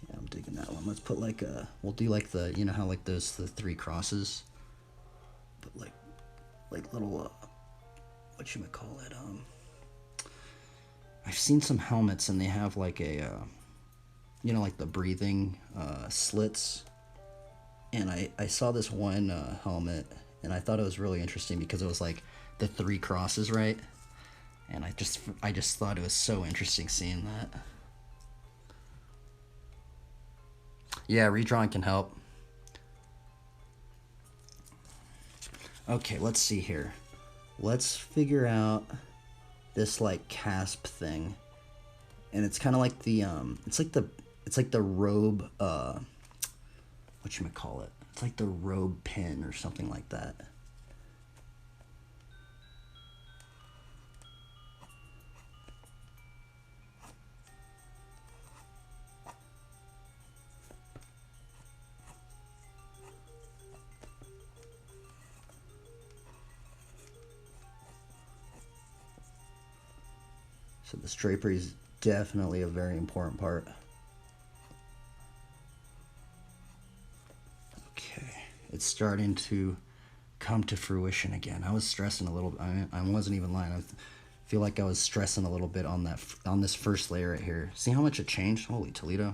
S1: Yeah, I'm digging that one. Let's put like a, we'll do like the, you know how like those, the 3 crosses? Put like little, whatchamacallit, I've seen some helmets and they have like a, you know, like the breathing slits. And I saw this one helmet and I thought it was really interesting because it was like the 3 crosses, right? And I just thought it was so interesting seeing that. Yeah, redrawing can help. Okay, let's see here. Let's figure out this like casp thing. And it's kind of like the it's like the robe whatchamacallit. It's like the robe pin or something like that. So this drapery is definitely a very important part. Okay, it's starting to come to fruition again. I was stressing a little. I wasn't even lying. I feel like I was stressing a little bit on this first layer right here. See how much it changed? Holy Toledo!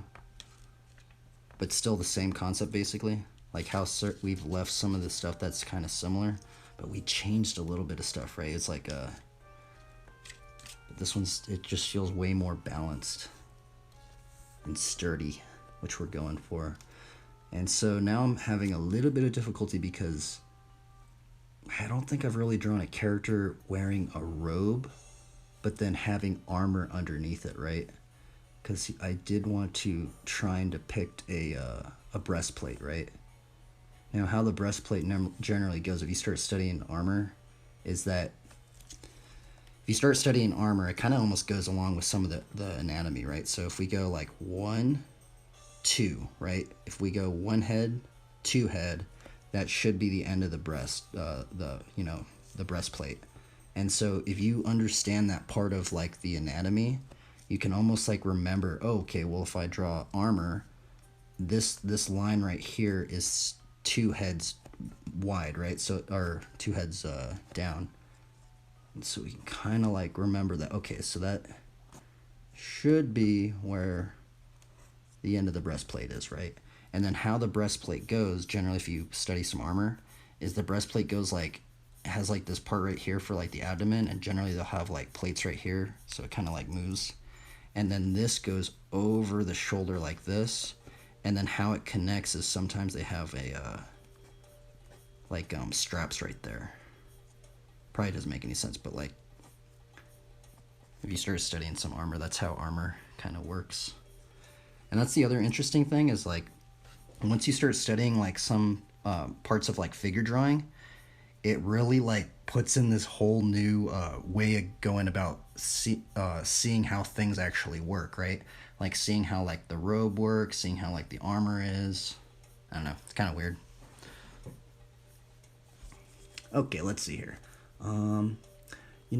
S1: But still the same concept basically. Like how we've left some of the stuff that's kind of similar, but we changed a little bit of stuff, right? It's like a. This one's, it just feels way more balanced and sturdy, which we're going for. And so now I'm having a little bit of difficulty because I don't think I've really drawn a character wearing a robe, but then having armor underneath it, right? Because I did want to try and depict a breastplate, right? Now, how the breastplate generally goes, if you start studying armor, is that if you start studying armor, it kind of almost goes along with some of the anatomy, right? So if we go like 1, 2, right? If we go 1 head, 2 head, that should be the end of the the breastplate. And so if you understand that part of like the anatomy, you can almost like remember, oh, okay, well, if I draw armor, this line right here is 2 heads wide, right? So, or 2 heads down. So we can kind of like remember that, okay, so that should be where the end of the breastplate is, right? And then how the breastplate goes, generally if you study some armor, is the breastplate goes like, has like this part right here for like the abdomen, and generally they'll have like plates right here, so it kind of like moves. And then this goes over the shoulder like this, and then how it connects is sometimes they have a straps right there. Probably doesn't make any sense, but like if you start studying some armor, that's how armor kind of works. And that's the other interesting thing is like once you start studying like some parts of like figure drawing, it really like puts in this whole new way of going about seeing how things actually work, right? Like seeing how like the robe works, seeing how like the armor is. I don't know, it's kind of weird. Okay, let's see here.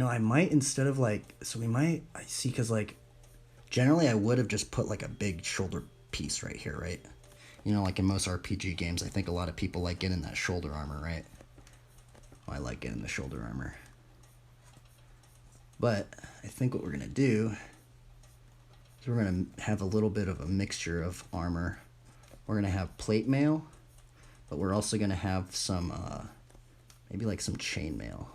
S1: I might, instead of like, so we might, I see, because like generally I would have just put like a big shoulder piece right here, right? Like in most RPG games, I think a lot of people like getting that shoulder armor, right? Well, I like getting the shoulder armor. But I think what we're going to do is we're going to have a little bit of a mixture of armor. We're going to have plate mail, but we're also going to have some, maybe like some chain mail.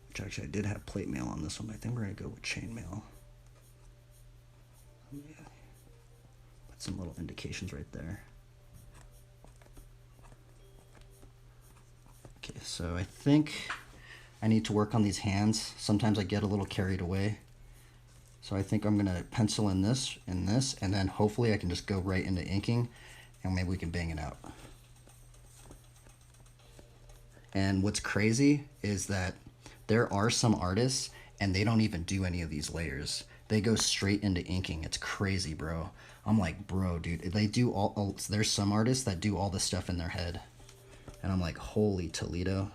S1: Which actually I did have plate mail on this one, but I think we're going to go with chain mail. Yeah. Put some little indications right there. Okay, so I think I need to work on these hands. Sometimes I get a little carried away. So I think I'm going to pencil in this, and then hopefully I can just go right into inking, and maybe we can bang it out. And what's crazy is that there are some artists, and they don't even do any of these layers. They go straight into inking. It's crazy, bro. I'm like, bro, dude. They do all there's some artists that do all this stuff in their head. And I'm like, holy Toledo.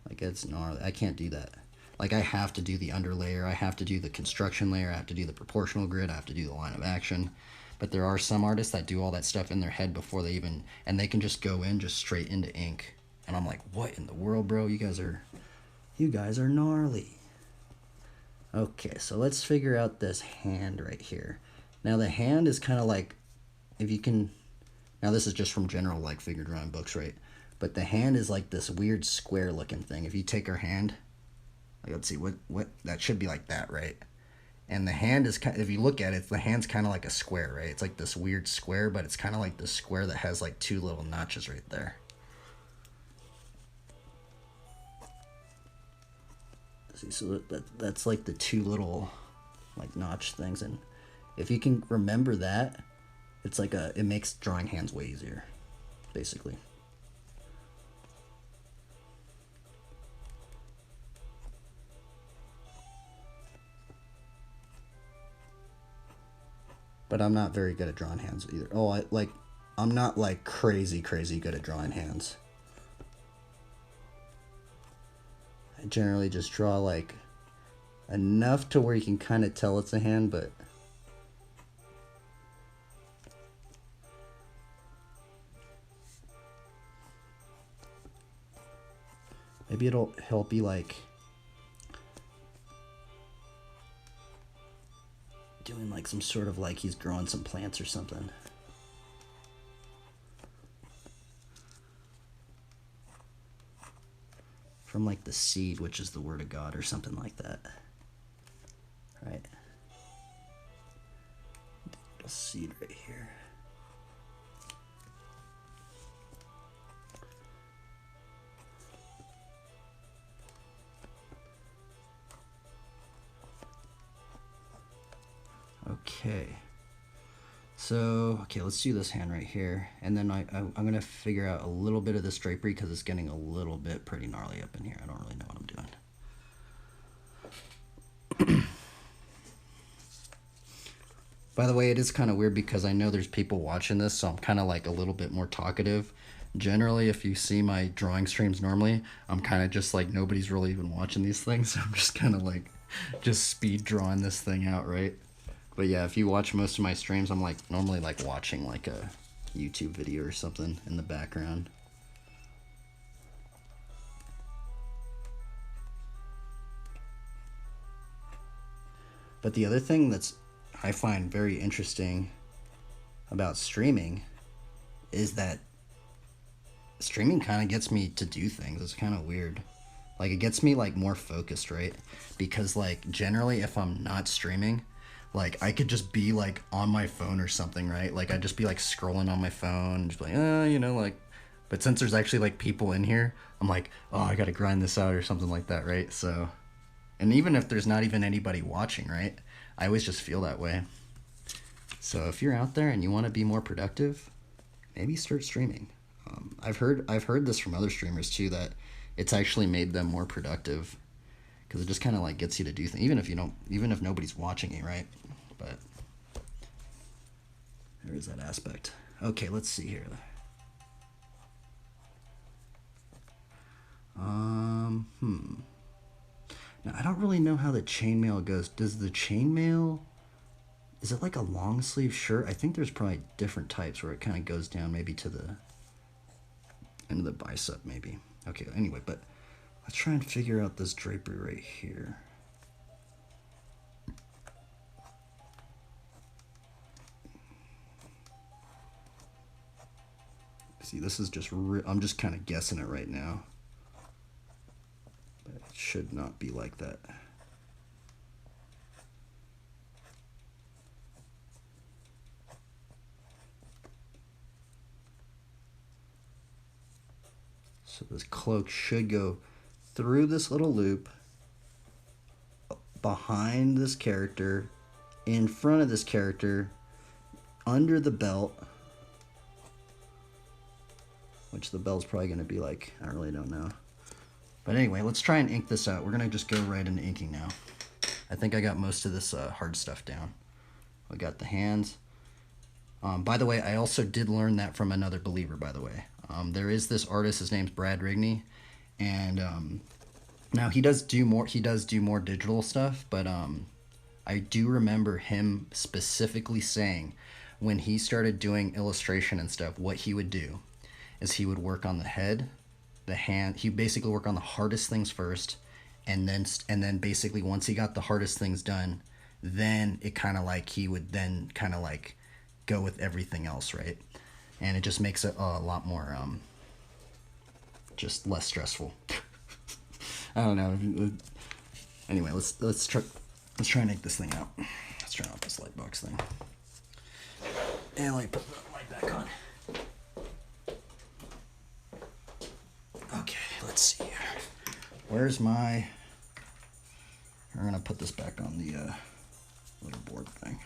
S1: Like, it's gnarly. I can't do that. Like, I have to do the underlayer. I have to do the construction layer. I have to do the proportional grid. I have to do the line of action. But there are some artists that do all that stuff in their head before they even... And they can just go in just straight into ink. And I'm like, what in the world, bro? You guys are gnarly. Okay, so let's figure out this hand right here. Now, the hand is kind of like... If you can Now this is just from general like figure drawing books, right? But the hand is like this weird square looking thing. If you take her hand, like let's see, what that should be like that, right? And the hand is kind, if you look at it, the hand's kind of like a square, right? It's like this weird square, but it's kind of like the square that has like two little notches right there. See, so that's like the two little like notch things, and if you can remember that, it's like it makes drawing hands way easier, basically. But I'm not very good at drawing hands either. Oh, I'm not like crazy good at drawing hands. I generally just draw like enough to where you can kind of tell it's a hand, but maybe it'll help you like doing like some sort of like he's growing some plants or something. From like the seed, which is the word of God or something like that. Right? Little seed right here. Okay. So, okay, let's do this hand right here. And then I'm going to figure out a little bit of this drapery because it's getting a little bit pretty gnarly up in here. I don't really know what I'm doing. By the way, it is kind of weird because I know there's people watching this, so I'm kind of like a little bit more talkative. Generally, if you see my drawing streams normally, I'm kind of just like nobody's really even watching these things. So I'm just kind of like just speed drawing this thing out, right? But yeah, if you watch most of my streams, I'm like normally like watching like a YouTube video or something in the background. But the other thing that's I find very interesting about streaming is that streaming kind of gets me to do things. It's kind of weird. Like it gets me like more focused, right? Because like generally if I'm not streaming, like I could just be like on my phone or something, right? Like I'd just be like scrolling on my phone, just like, you know, like, but since there's actually like people in here, I'm like, oh, I gotta grind this out or something like that, right? So, and even if there's not even anybody watching, right? I always just feel that way. So if you're out there and you want to be more productive, maybe start streaming. I've heard this from other streamers too, that it's actually made them more productive because it just kind of like gets you to do things, even if nobody's watching you, right? But there is that aspect. Okay, let's see here. Now I don't really know how the chainmail goes. Does the chainmail, is it like a long sleeve shirt? I think there's probably different types where it kind of goes down maybe to the end of the bicep maybe. Okay, anyway, but let's try and figure out this drapery right here. See, this is just, I'm just kind of guessing it right now. But it should not be like that. So this cloak should go through this little loop, behind this character, in front of this character, under the belt, which the belt's probably going to be like, I really don't know. But anyway, let's try and ink this out. We're going to just go right into inking now. I think I got most of this hard stuff down. We got the hands. By the way, I also did learn that from another believer, by the way. There is this artist, his name's Brad Rigney, and now he does do more digital stuff, but I do remember him specifically saying when he started doing illustration and stuff, what he would do is he would work on the head, the hand. He basically work on the hardest things first, and then basically once he got the hardest things done, then it kind of like he would then kind of like go with everything else, right? and it just makes it a lot more, just less stressful. I don't know. Anyway, let's try and make this thing out. Let's turn off this light box thing. And let me put the light back on. Okay, let's see here. Where's my... We're going to put this back on the little board thing.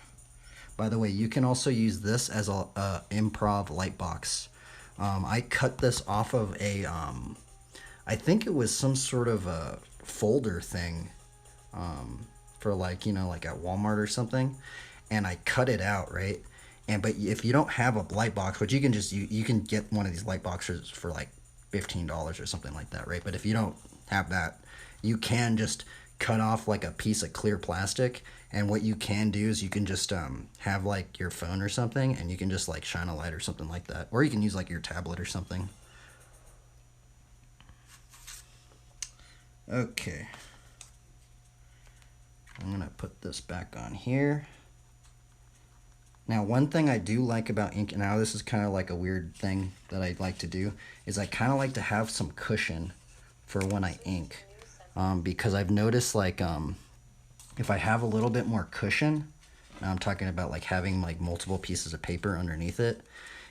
S1: By the way, you can also use this as a improv light box. I cut this off of a... I think it was some sort of a folder thing for like, you know, like at Walmart or something. And I cut it out, right? But if you don't have a light box, which you can just, you can get one of these light boxes for like $15 or something like that, right? But if you don't have that, you can just cut off like a piece of clear plastic, and what you can do is you can just have like your phone or something, and you can just like shine a light or something like that, or you can use like your tablet or something. Okay, I'm gonna put this back on here. Now, one thing I do like about ink, now this is kind of like a weird thing that I like to do, is I kind of like to have some cushion for when I ink. Because I've noticed like if I have a little bit more cushion, now I'm talking about like having like multiple pieces of paper underneath it,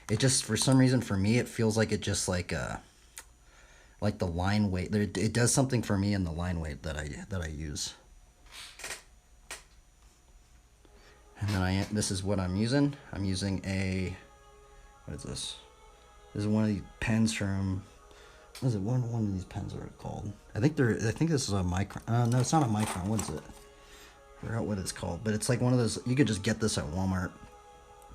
S1: it just, for some reason for me, it feels like it just like the line weight, it does something for me in the line weight that I use. And then this is what I'm using. I'm using a, what is this? This is one of these pens from, what is it? One of these pens are called. I think this is a Micron. No, it's not a Micron. What is it? I forgot what it's called. But it's like one of those, you could just get this at Walmart.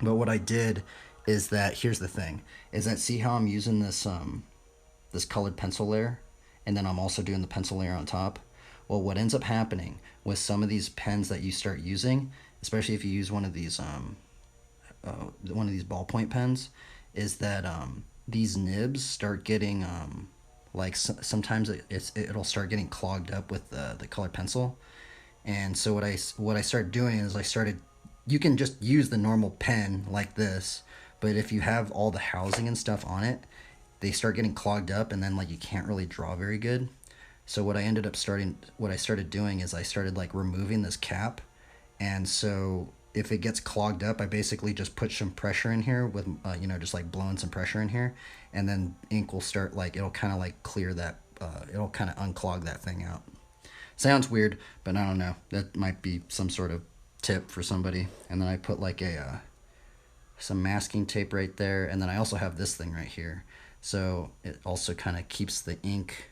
S1: But what I did is that, here's the thing, is that, see how I'm using this this colored pencil layer, and then I'm also doing the pencil layer on top? Well, what ends up happening with some of these pens that you start using, especially if you use one of these ballpoint pens, is that these nibs start getting like sometimes it'll start getting clogged up with the colored pencil. And so what I started doing is you can just use the normal pen like this, but if you have all the housing and stuff on it, they start getting clogged up, and then like you can't really draw very good. So what I started doing is I started like removing this cap. And so if it gets clogged up, I basically just put some pressure in here with, you know, just like blowing some pressure in here, and then ink will start like, it'll kind of like clear that, it'll kind of unclog that thing out. Sounds weird, but I don't know. That might be some sort of tip for somebody. And then I put like some masking tape right there, and then I also have this thing right here. So it also kind of keeps the ink,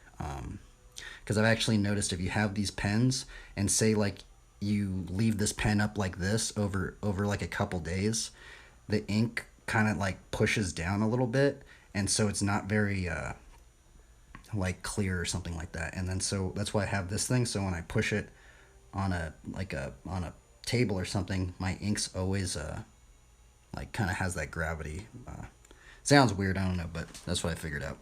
S1: because I've actually noticed if you have these pens and say like you leave this pen up like this over like a couple days, the ink kind of like pushes down a little bit, and so it's not very like clear or something like that. And then so that's why I have this thing, so when I push it on a table or something, my ink's always like kind of has that gravity. Sounds weird, I don't know, but that's what I figured out.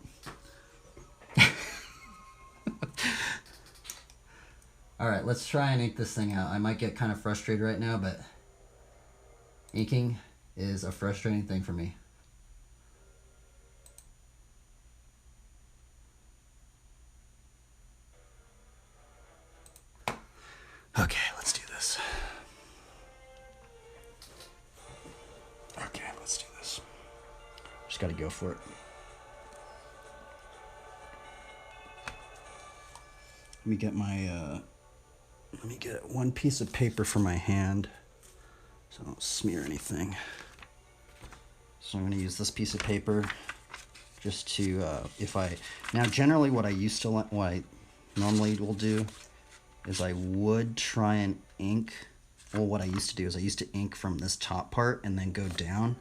S1: Alright, let's try and ink this thing out. I might get kind of frustrated right now, but inking is a frustrating thing for me. Okay, let's do this. Okay, let's do this. Just gotta go for it. Let me get my, let me get one piece of paper for my hand so I don't smear anything. So I'm going to use this piece of paper just to, now generally what I normally will do is I would try and ink, well what I used to do is I used to ink from this top part and then go down,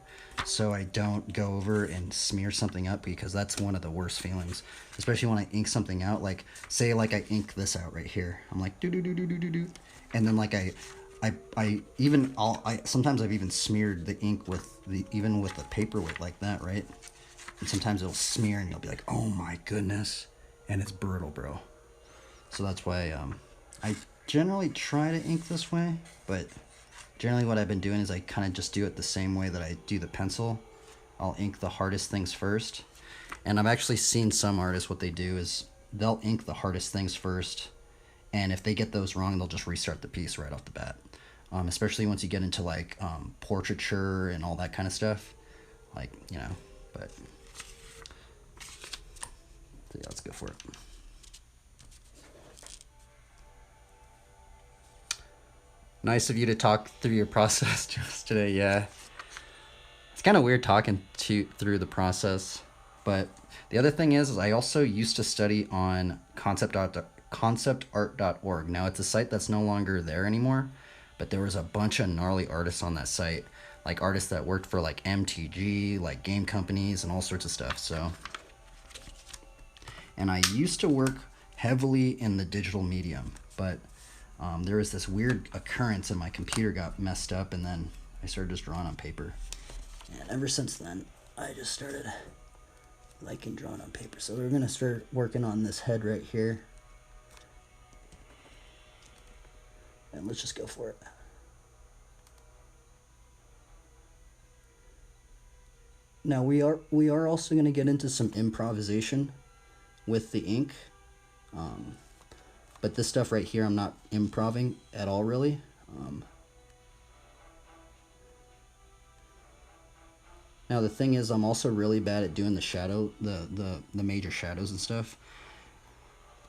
S1: so I don't go over and smear something up, because that's one of the worst feelings, especially when I ink something out. Like say like I ink this out right here, I'm like do do do do do do do, and then like sometimes I've even smeared the ink with the paper weight like that, right? And sometimes it'll smear and you'll be like, oh my goodness, and it's brutal, bro. So that's why I generally try to ink this way, but generally what I've been doing is I kind of just do it the same way that I do the pencil. I'll ink the hardest things first. And I've actually seen some artists, what they do is they'll ink the hardest things first, and if they get those wrong, they'll just restart the piece right off the bat. Especially once you get into like portraiture and all that kind of stuff, like, you know. But so yeah, let's go for it. Nice of you to talk through your process to us today. Yeah, it's kind of weird talking through the process. But the other thing is I also used to study on conceptart.org. Now it's a site that's no longer there anymore, but there was a bunch of gnarly artists on that site, like artists that worked for like MTG, like game companies and all sorts of stuff. So, and I used to work heavily in the digital medium, but there was this weird occurrence and my computer got messed up, and then I started just drawing on paper. And ever since then, I just started liking drawing on paper. So we're gonna start working on this head right here, and let's just go for it. Now we are also gonna get into some improvisation with the ink, but this stuff right here I'm not improving at all really. Now the thing is, I'm also really bad at doing the shadow, the major shadows and stuff.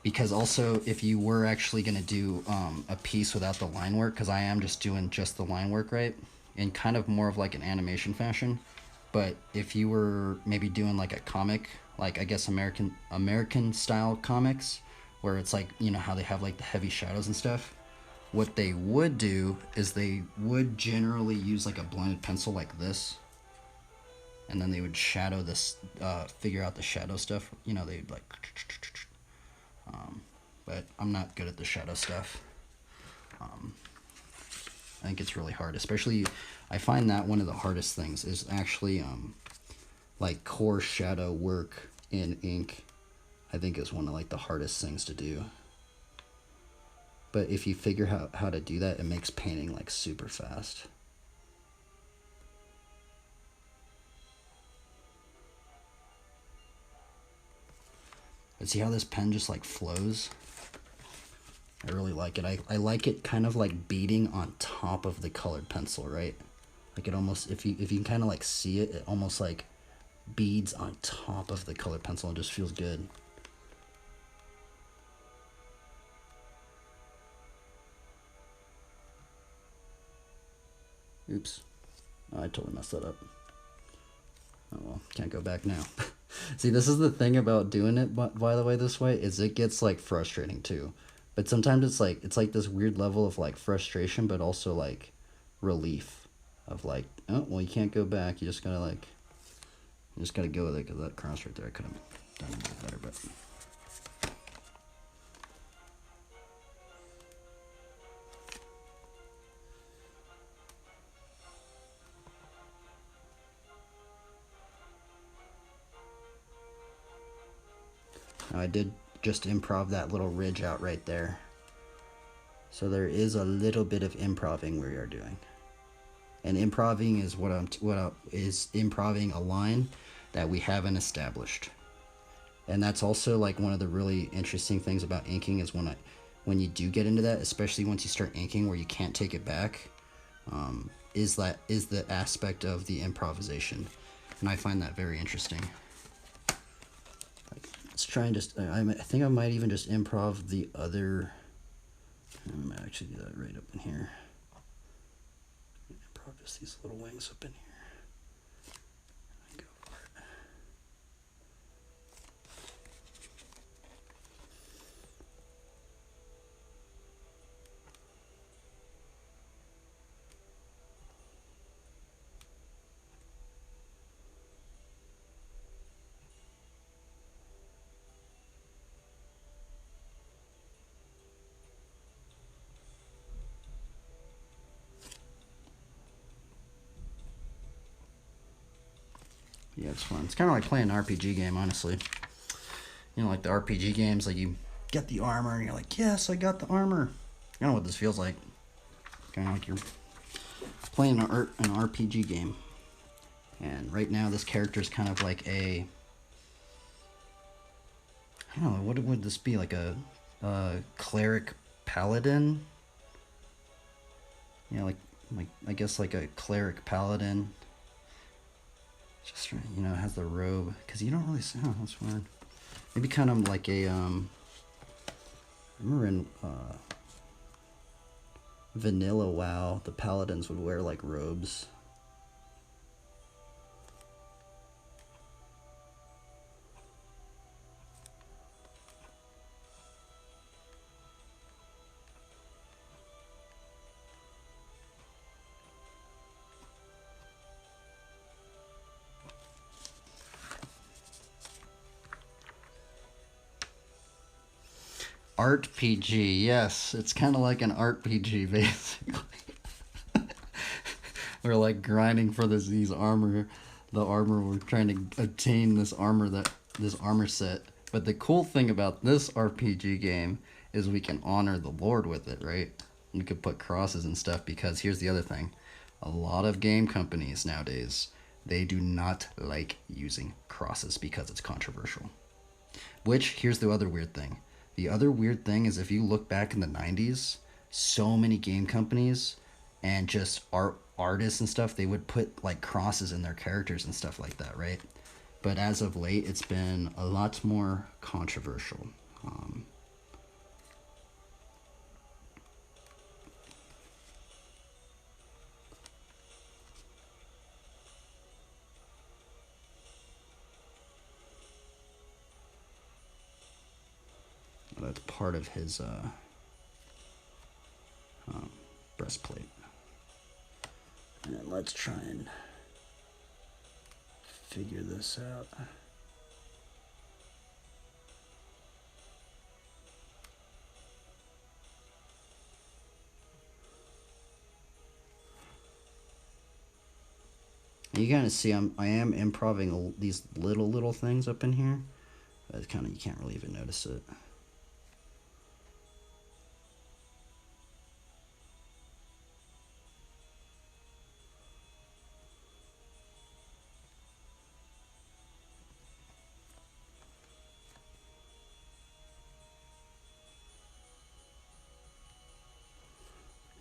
S1: Because also, if you were actually going to do a piece without the line work, because I am just doing just the line work, right? In kind of more of like an animation fashion. But if you were maybe doing like a comic, like I guess American style comics, where it's like, you know, how they have like the heavy shadows and stuff. What they would do is they would generally use like a blended pencil like this. And then they would shadow this, figure out the shadow stuff. You know, they'd like, but I'm not good at the shadow stuff. I think it's really hard, especially, I find that one of the hardest things is actually, like coarse shadow work in ink. I think is one of like the hardest things to do. But if you figure how to do that, it makes painting like super fast. But see how this pen just like flows? I really like it. I like it kind of like beading on top of the colored pencil, right? Like it almost, if you can kind of like see it, it almost like beads on top of the colored pencil and just feels good. Oops. Oh, I totally messed that up. Oh well, can't go back now. See, this is the thing about doing it, by the way, this way, is it gets like frustrating too. But sometimes it's like this weird level of like frustration, but also like relief of like, oh, well, you can't go back. You just gotta like, you just gotta go with it, because that cross right there, I could have done a bit better, but. Now I did just improv that little ridge out right there. So there is a little bit of improving we are doing. And improving is is improving a line that we haven't established. And that's also like one of the really interesting things about inking is when you do get into that, especially once you start inking where you can't take it back, is the aspect of the improvisation. And I find that very interesting. Let's try and just, I think I might even just improv the other, I might actually do that right up in here. Improv just these little wings up in here. Go for it. Yeah, it's fun. It's kind of like playing an RPG game, honestly. You know, like the RPG games, like you get the armor and you're like, yes, I got the armor. I know what this feels like. Kind of like you're playing an RPG game. And right now this character is kind of like a, I don't know, what would this be, like a cleric paladin? Yeah, like I guess like a cleric paladin. Just, you know, has the robe, because you don't really see, oh, that's weird. Maybe kind of like a, I remember in Vanilla WoW, the paladins would wear like robes. Art PG, yes, it's kind of like an art PG basically. We're like grinding for these armor, the armor. We're trying to obtain this armor set. But the cool thing about this RPG game is we can honor the Lord with it, right? We could put crosses and stuff, because here's the other thing: a lot of game companies nowadays, they do not like using crosses because it's controversial. Which, here's the other weird thing. The other weird thing is, if you look back in the 90s, so many game companies and just artists and stuff, they would put like crosses in their characters and stuff like that, right? But as of late, it's been a lot more controversial. That's part of his breastplate. And let's try and figure this out. You kind of see I am improvising these little things up in here, but it's kind of, you can't really even notice it.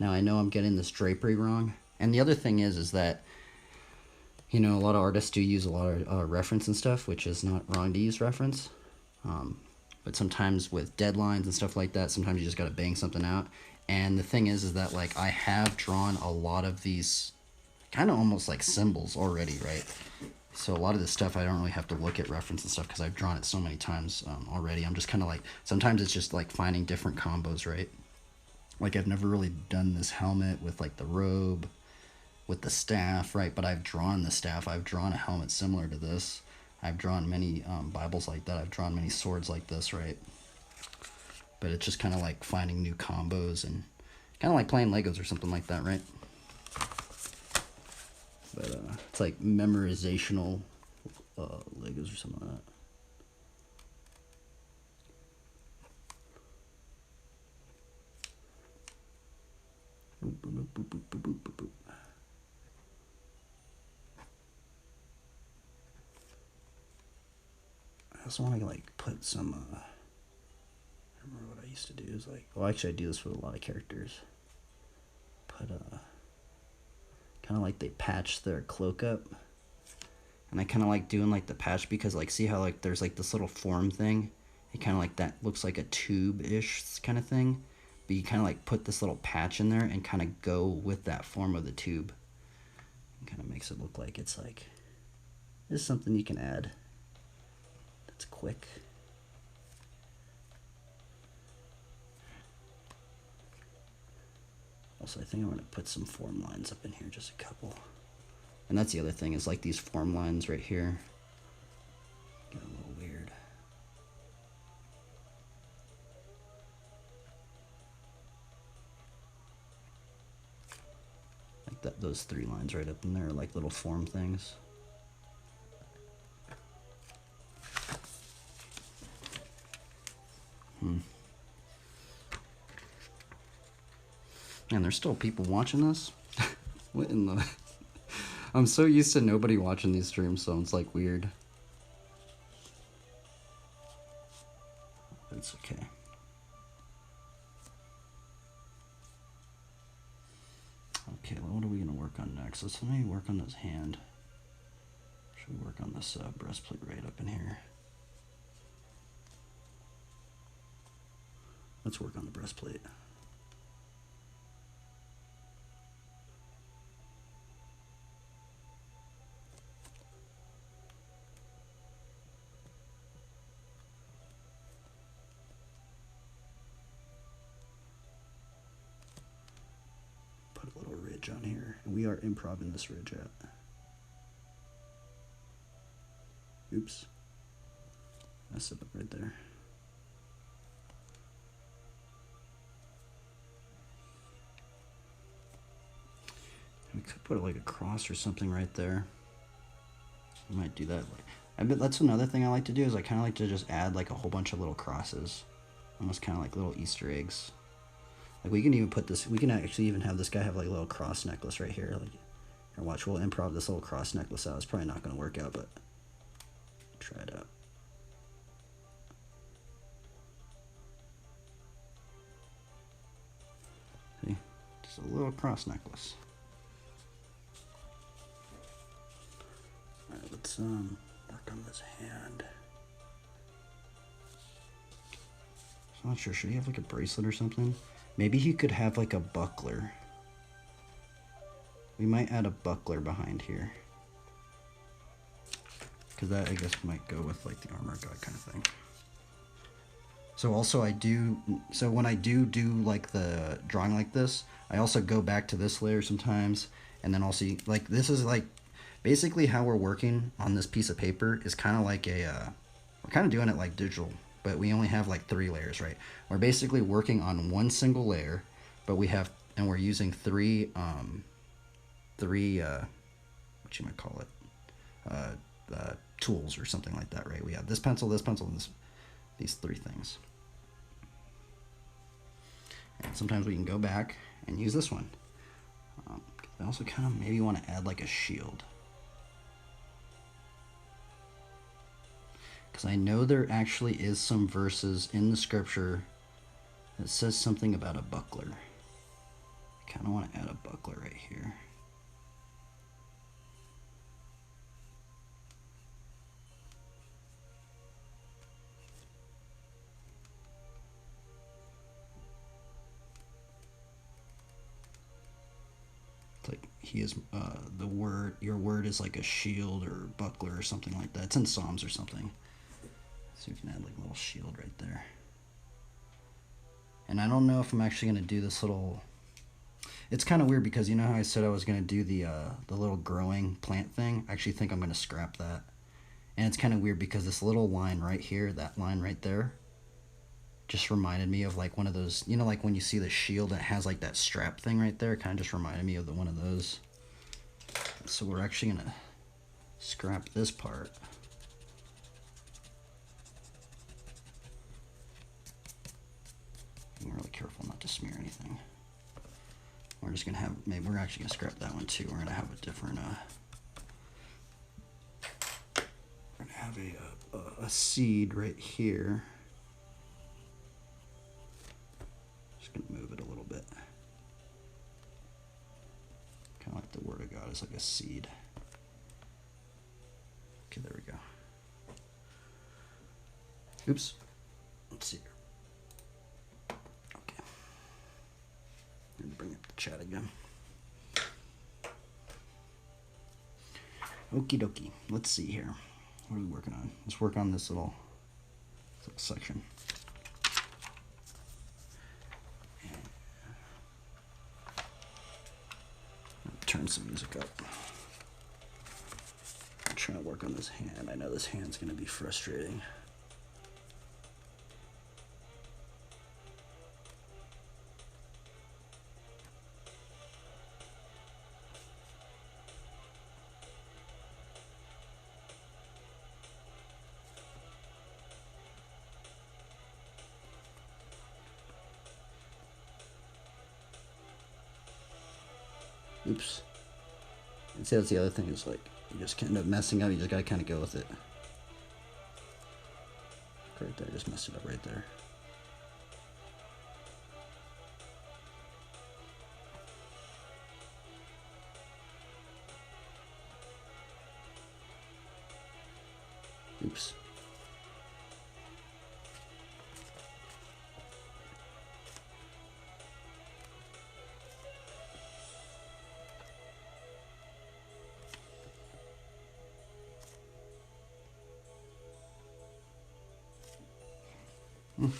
S1: Now I know I'm getting this drapery wrong, and the other thing is that, you know, a lot of artists do use a lot of reference and stuff, which is not wrong to use reference. But sometimes with deadlines and stuff like that, sometimes you just gotta bang something out. And the thing is that like I have drawn a lot of these kind of almost like symbols already, right? So a lot of this stuff I don't really have to look at reference and stuff, because I've drawn it so many times already. I'm just kind of like, sometimes it's just like finding different combos, right? Like I've never really done this helmet with like the robe, with the staff, right? But I've drawn the staff. I've drawn a helmet similar to this. I've drawn many Bibles like that. I've drawn many swords like this, right? But it's just kind of like finding new combos, and kind of like playing Legos or something like that, right? But it's like memorizational Legos or something like that. Boop, boop, boop, boop, boop, boop, boop, boop. I also want to like put some, I remember what I used to do is like, well actually I do this with a lot of characters. Put kind of like they patch their cloak up. And I kind of like doing like the patch, because like, see how like there's like this little form thing? It kind of like that looks like a tube-ish kind of thing. But you kind of like put this little patch in there and kind of go with that form of the tube. It kind of makes it look like it's like, this is something you can add. That's quick. Also, I think I'm going to put some form lines up in here, just a couple. And that's the other thing, is like these form lines right here get a little weird. Like that, those three lines right up in there are like little form things. And there's still people watching this. What in the? I'm so used to nobody watching these streams, so it's like weird. It's okay. Okay, well, what are we gonna work on next? Let's maybe work on this hand. Should we work on this breastplate right up in here? Let's work on the breastplate. Put a little ridge on here. And we are improv-ing this ridge out. Oops. Messed it up right there. We could put like a cross or something right there. I might do that. I bet that's another thing I like to do is I kind of like to just add like a whole bunch of little crosses. Almost kind of like little Easter eggs. Like we can even put this, we can actually even have this guy have like a little cross necklace right here. Like, here, watch, we'll improv this little cross necklace out. It's probably not going to work out, but try it out. See? Just a little cross necklace. Alright, let's work on this hand. I'm not sure, should he have like a bracelet or something? Maybe he could have like a buckler. We might add a buckler behind here. Because that, I guess, might go with like the armor god kind of thing. So also so when I do like the drawing like this, I also go back to this layer sometimes. And then also, like, this is like, basically how we're working on this piece of paper is kind of like we're kind of doing it like digital, but we only have like 3 layers, right? We're basically working on one single layer, but we're using three what you might call it, tools or something like that, right? We have this pencil, and these 3 things. And sometimes we can go back and use this one. I also kind of maybe want to add like a shield. Because I know there actually is some verses in the scripture that says something about a buckler. I kind of want to add a buckler right here. It's like he is your word is like a shield or buckler or something like that. It's in Psalms or something. So you can add like a little shield right there. And I don't know if I'm actually going to do this little... It's kind of weird because you know how I said I was going to do the little growing plant thing? I actually think I'm going to scrap that. And it's kind of weird because this little line right here, that line right there, just reminded me of like one of those, you know, like when you see the shield and it has like that strap thing right there, it kind of just reminded me of one of those. So we're actually going to scrap this part. Being really careful not to smear anything. We're just gonna have, maybe we're actually gonna scrap that one too. We're gonna have a different, we're gonna have a seed right here. Just gonna move it a little bit. Kind of like the word of God is like a seed. Okay, there we go. Oops. Let's see here. Bring up the chat again. Okie dokie. Let's see here. What are we working on? Let's work on this little section. Turn some music up. I'm trying to work on this hand. I know this hand's going to be frustrating. Oops. See, that's the other thing, is like, you just end up messing up, you just gotta kind of go with it. Right there, just messed it up right there. Oops. Kind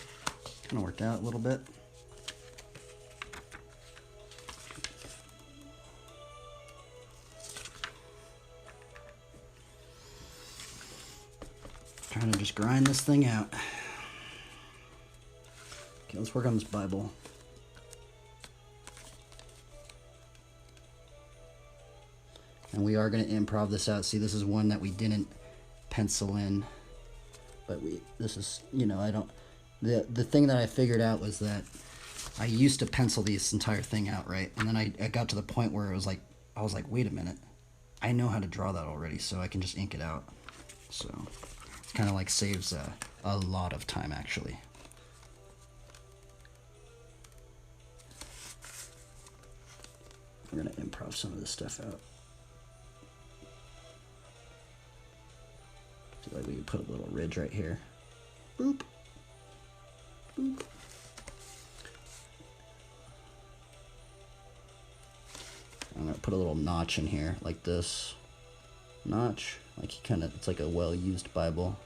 S1: of worked out a little bit. Trying to just grind this thing out. Okay, let's work on this Bible. And we are going to improv this out. See, this is one that we didn't pencil in. But this is, you know, I don't... The thing that I figured out was that I used to pencil this entire thing out, right? And then I got to the point where it was like, I was like, wait a minute. I know how to draw that already, so I can just ink it out. So it's kind of like saves a lot of time, actually. We're going to improv some of this stuff out. So like we could put a little ridge right here. Boop. Boop. I'm gonna put a little notch in here, like this. Notch, like it's like a well-used Bible.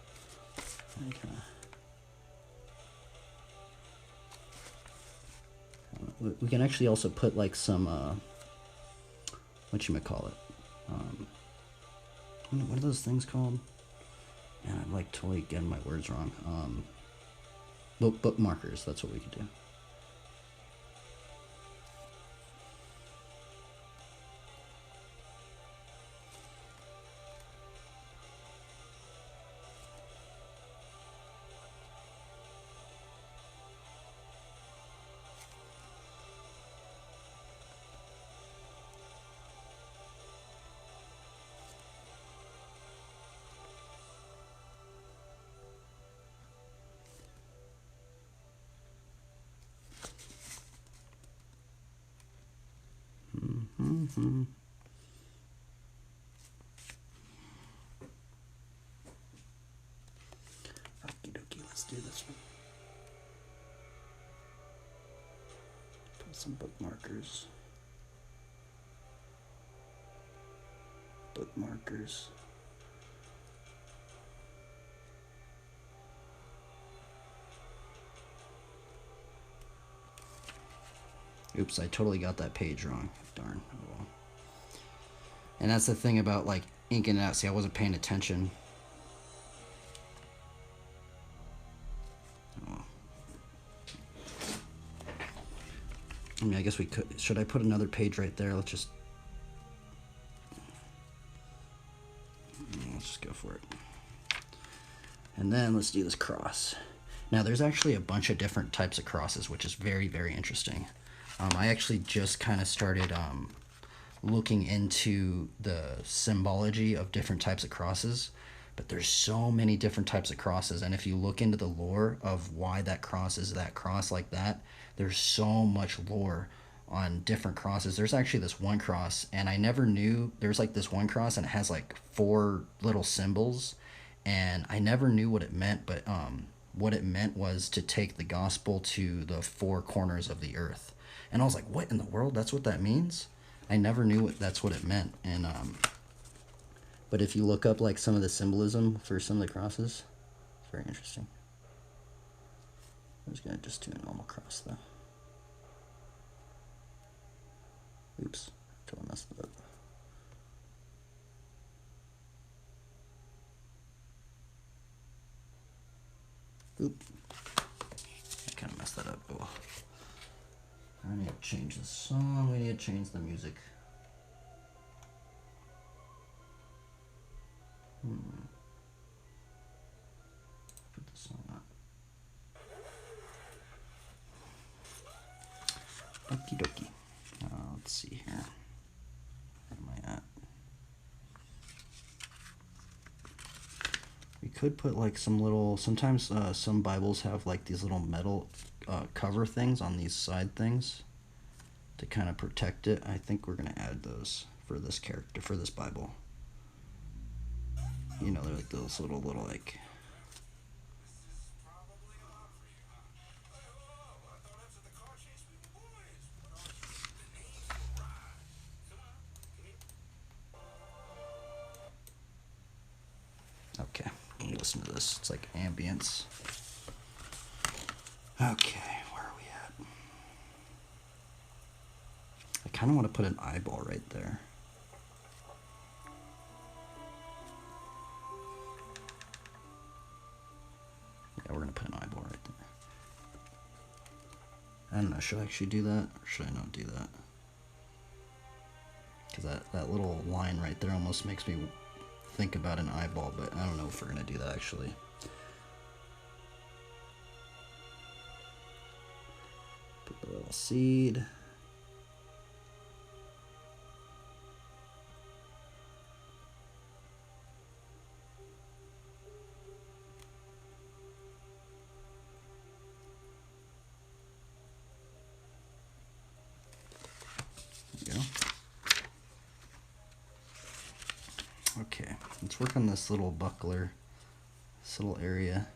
S1: We can actually also put like some, whatchamacallit? What are those things called? Man, I'm like totally getting my words wrong. Bookmarkers, that's what we could do. Okie dokie, let's do this one. Put some bookmarkers. Bookmarkers. Oops, I totally got that page wrong. Darn. Oh well. And that's the thing about like inking it out. See, I wasn't paying attention. Oh. I mean, I guess we could. Should I put another page right there? Let's just go for it. And then let's do this cross. Now, there's actually a bunch of different types of crosses, which is very, very interesting. I actually just kind of started looking into the symbology of different types of crosses, but there's so many different types of crosses, and if you look into the lore of why that cross is that cross like that, there's so much lore on different crosses. There's actually this one cross, and I never knew there's like this one cross, and it has like 4 little symbols, and I never knew what it meant, but what it meant was to take the gospel to the 4 corners of the earth. And I was like, what in the world? That's what that means? I never knew that's what it meant. And but if you look up like some of the symbolism for some of the crosses, it's very interesting. I'm just gonna just do a normal cross though. Oops, totally messed it up. Oop, I kind of messed that up. Oh. I need to change the song, we need to change the music. Put the song up. Okie dokie. Let's see here. Where am I at? could put like some little, sometimes some Bibles have like these little metal cover things on these side things to kind of protect it. I think we're going to add those for this character, for this Bible. You know, they're like those little like... Okay, listen to this. It's like ambience. Okay, where are we at? I kind of want to put an eyeball right there. Yeah, we're going to put an eyeball right there. I don't know, should I actually do that, or should I not do that? Because that little line right there almost makes me think about an eyeball, but I don't know if we're going to do that actually. Put the little seed. There you go. Okay, let's work on this little buckler, this little area.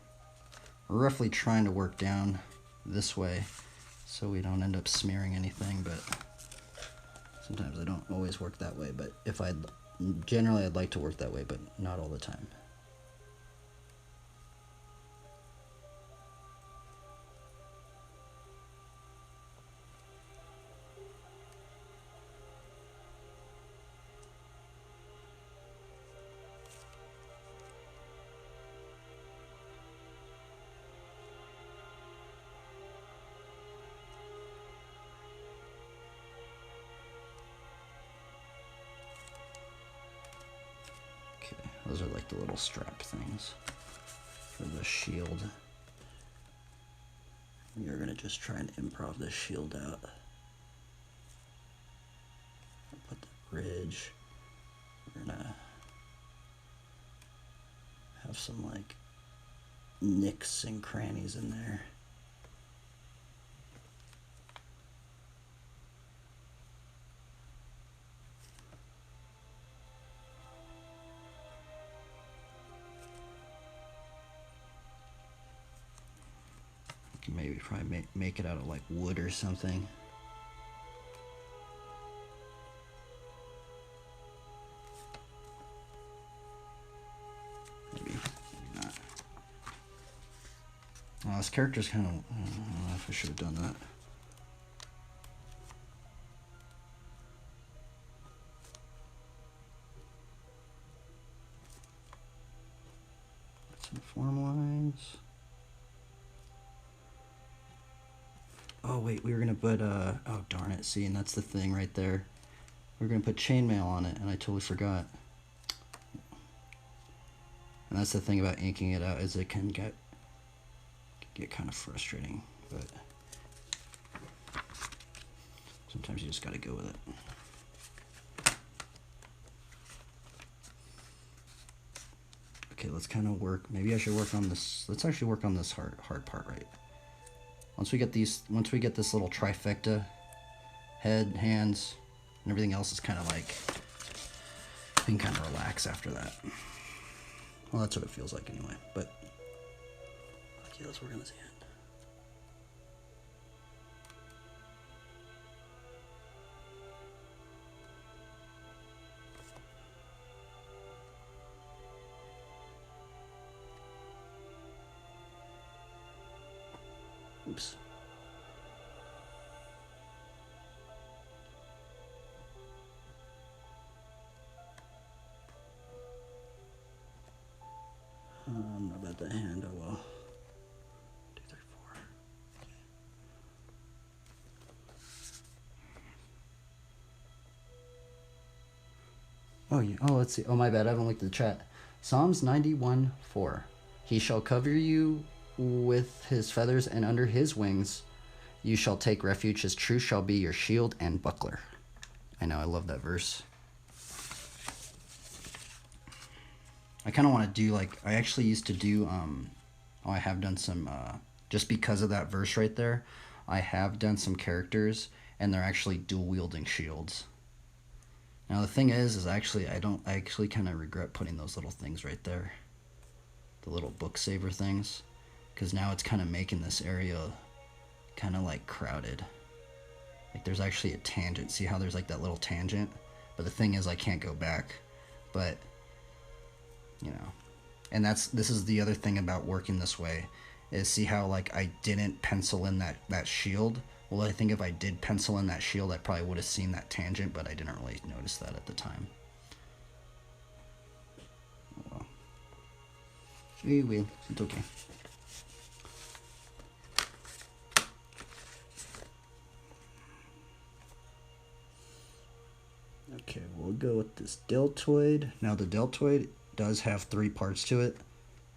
S1: We're roughly trying to work down this way so we don't end up smearing anything, but sometimes I don't always work that way, but generally I'd like to work that way, but not all the time. Okay, those are like the little strap things for the shield. You're gonna just try and improv this shield out. Put the bridge. We're gonna have some like nicks and crannies in there. Maybe probably make it out of like wood or something. Maybe not. Oh, this character's kind of, I don't know if I should have done that. Some form lines. Oh wait, we were gonna put oh darn it, see, and that's the thing right there. We were gonna put chainmail on it and I totally forgot. And that's the thing about inking it out, is it can get kind of frustrating, but sometimes you just gotta go with it. Okay, let's kind of work, maybe I should work on this, let's actually work on this hard part, right? Once we get this little trifecta, head, hands, and everything else is kind of like, you can kind of relax after that. Well, that's what it feels like anyway, but okay, let's work on this hand. Oops. Not about the hand, oh well. 2, 3, 4. Okay. Oh, yeah. Oh, let's see. Oh, my bad. I haven't looked at the chat. Psalms 91:4. He shall cover you with his feathers, and under his wings you shall take refuge. His truth shall be your shield and buckler. I know, I love that verse. I kind of want to do like I actually used to do. Oh, I have done some. Just because of that verse right there, I have done some characters, and they're actually dual wielding shields. Now the thing is actually I don't. I actually kind of regret putting those little things right there. The little book saver things, because now it's kind of making this area kind of like crowded. Like there's actually a tangent. See how there's like that little tangent? But the thing is I can't go back. But you know, and this is the other thing about working this way is see how like I didn't pencil in that shield. Well, I think if I did pencil in that shield, I probably would have seen that tangent, but I didn't really notice that at the time. Oh, well. We will. It's okay. Okay, we'll go with this deltoid. Now the deltoid does have 3 parts to it.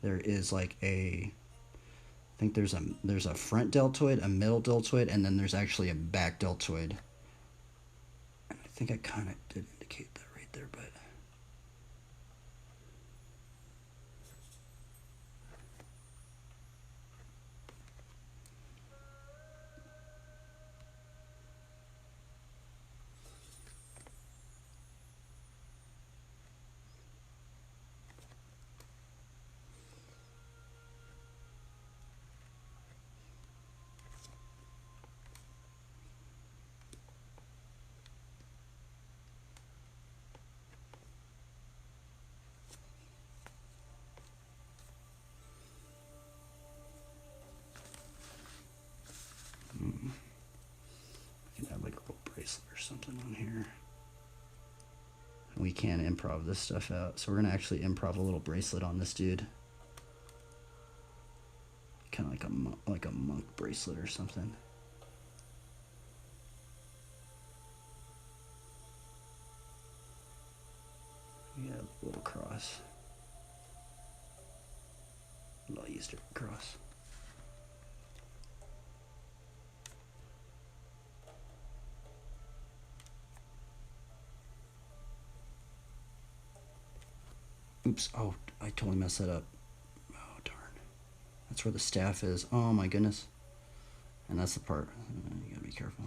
S1: There is like I think there's a front deltoid, a middle deltoid, and then there's actually a back deltoid. And I think I kind of did indicate that right there, but I can have like a little bracelet or something on here. We can improv this stuff out, so we're gonna actually improv a little bracelet on this dude. Kind of like a monk bracelet or something. Yeah, a little cross. A little Easter cross. Oops, oh, I totally messed that up. Oh, darn. That's where the staff is. Oh, my goodness. And that's the part. You gotta be careful.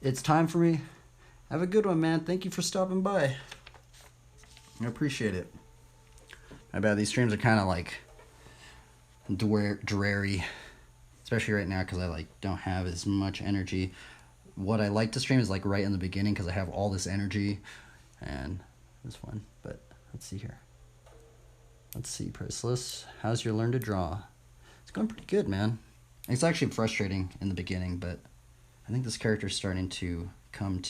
S1: It's time for me. Have a good one, man. Thank you for stopping by. I appreciate it. I bet these streams are kind of like dreary, especially right now because I like don't have as much energy. What I like to stream is like right in the beginning because I have all this energy, and it's fun. But let's see here. Let's see, Priceless. How's your learn to draw? It's going pretty good, man. It's actually frustrating in the beginning, but I think this character's starting to come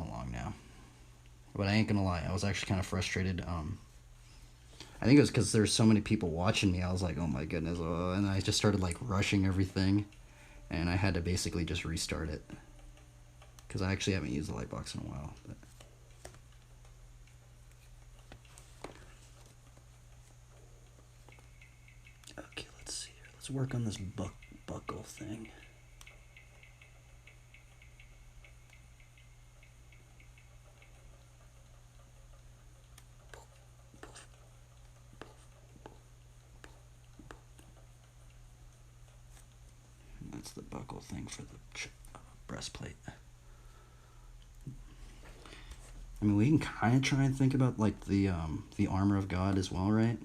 S1: along now. But I ain't gonna lie, I was actually kind of frustrated. I think it was because there's so many people watching me. I was like, oh my goodness, and I just started like rushing everything, and I had to basically just restart it because I actually haven't used the Lightbox in a while. But okay, let's see here. Let's work on this buckle thing. That's the buckle thing for the breastplate. I mean, we can kind of try and think about like the armor of God as well, right?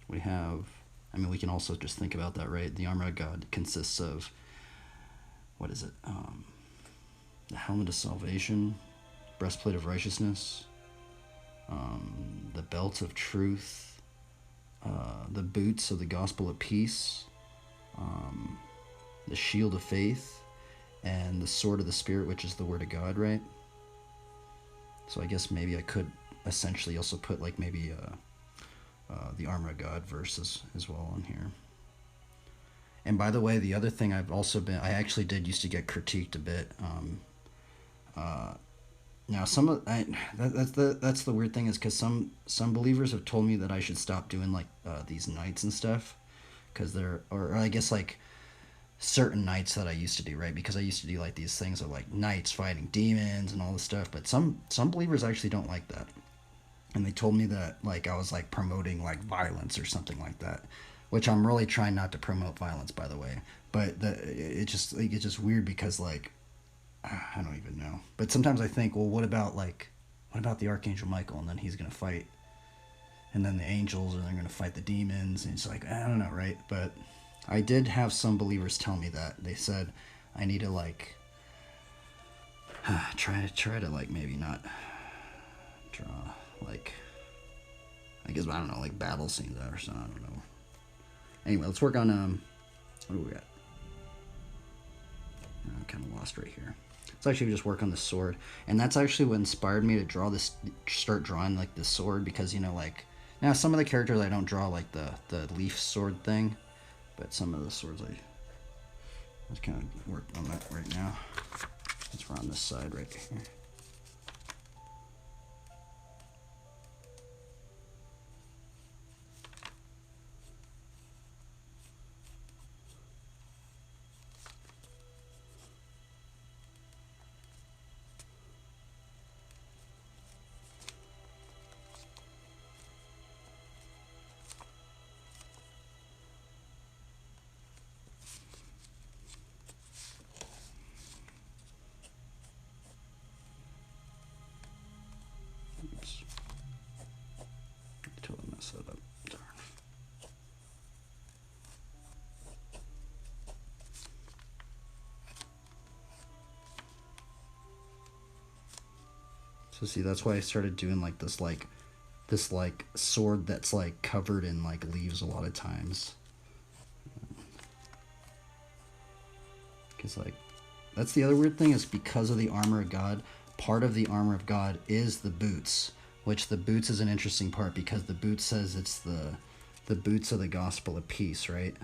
S1: We have. I mean, we can also just think about that, right? The armor of God consists of what is it? The helmet of salvation, breastplate of righteousness, the belt of truth, the boots of the gospel of peace, the shield of faith, and the sword of the Spirit, which is the word of God, right? So I guess maybe I could essentially also put like maybe the armor of God verses as well on here. And by the way, the other thing I actually did used to get critiqued a bit. Now that's the weird thing is because some believers have told me that I should stop doing like these nights and stuff, because or I guess like certain knights that I used to do, right? Because I used to do like these things of like knights fighting demons and all this stuff. But some believers actually don't like that, and they told me that like I was like promoting like violence or something like that, which I'm really trying not to promote violence, by the way. But it's just weird because like I don't even know. But sometimes I think, well, what about the Archangel Michael, and then he's gonna fight, and then the angels, and they're gonna fight the demons, and it's like I don't know, right? But I did have some believers tell me that they said I need to like try to like maybe not draw like I guess I don't know like battle scenes or something. I don't know. Anyway, let's work on what do we got? I'm kind of lost right here. Let's actually just work on the sword, and that's actually what inspired me to draw this. Start drawing like the sword because you know like now some of the characters I don't draw like the leaf sword thing, but some of the swords I let's kind of work on that right now. Let's run on this side right here. Oops. Totally messed that up. Darn. So see, that's why I started doing like this like sword that's like covered in like leaves a lot of times. Because like that's the other weird thing is because of the armor of God, part of the armor of God is the boots, which the boots is an interesting part because the boots says it's the boots of the gospel of peace, right?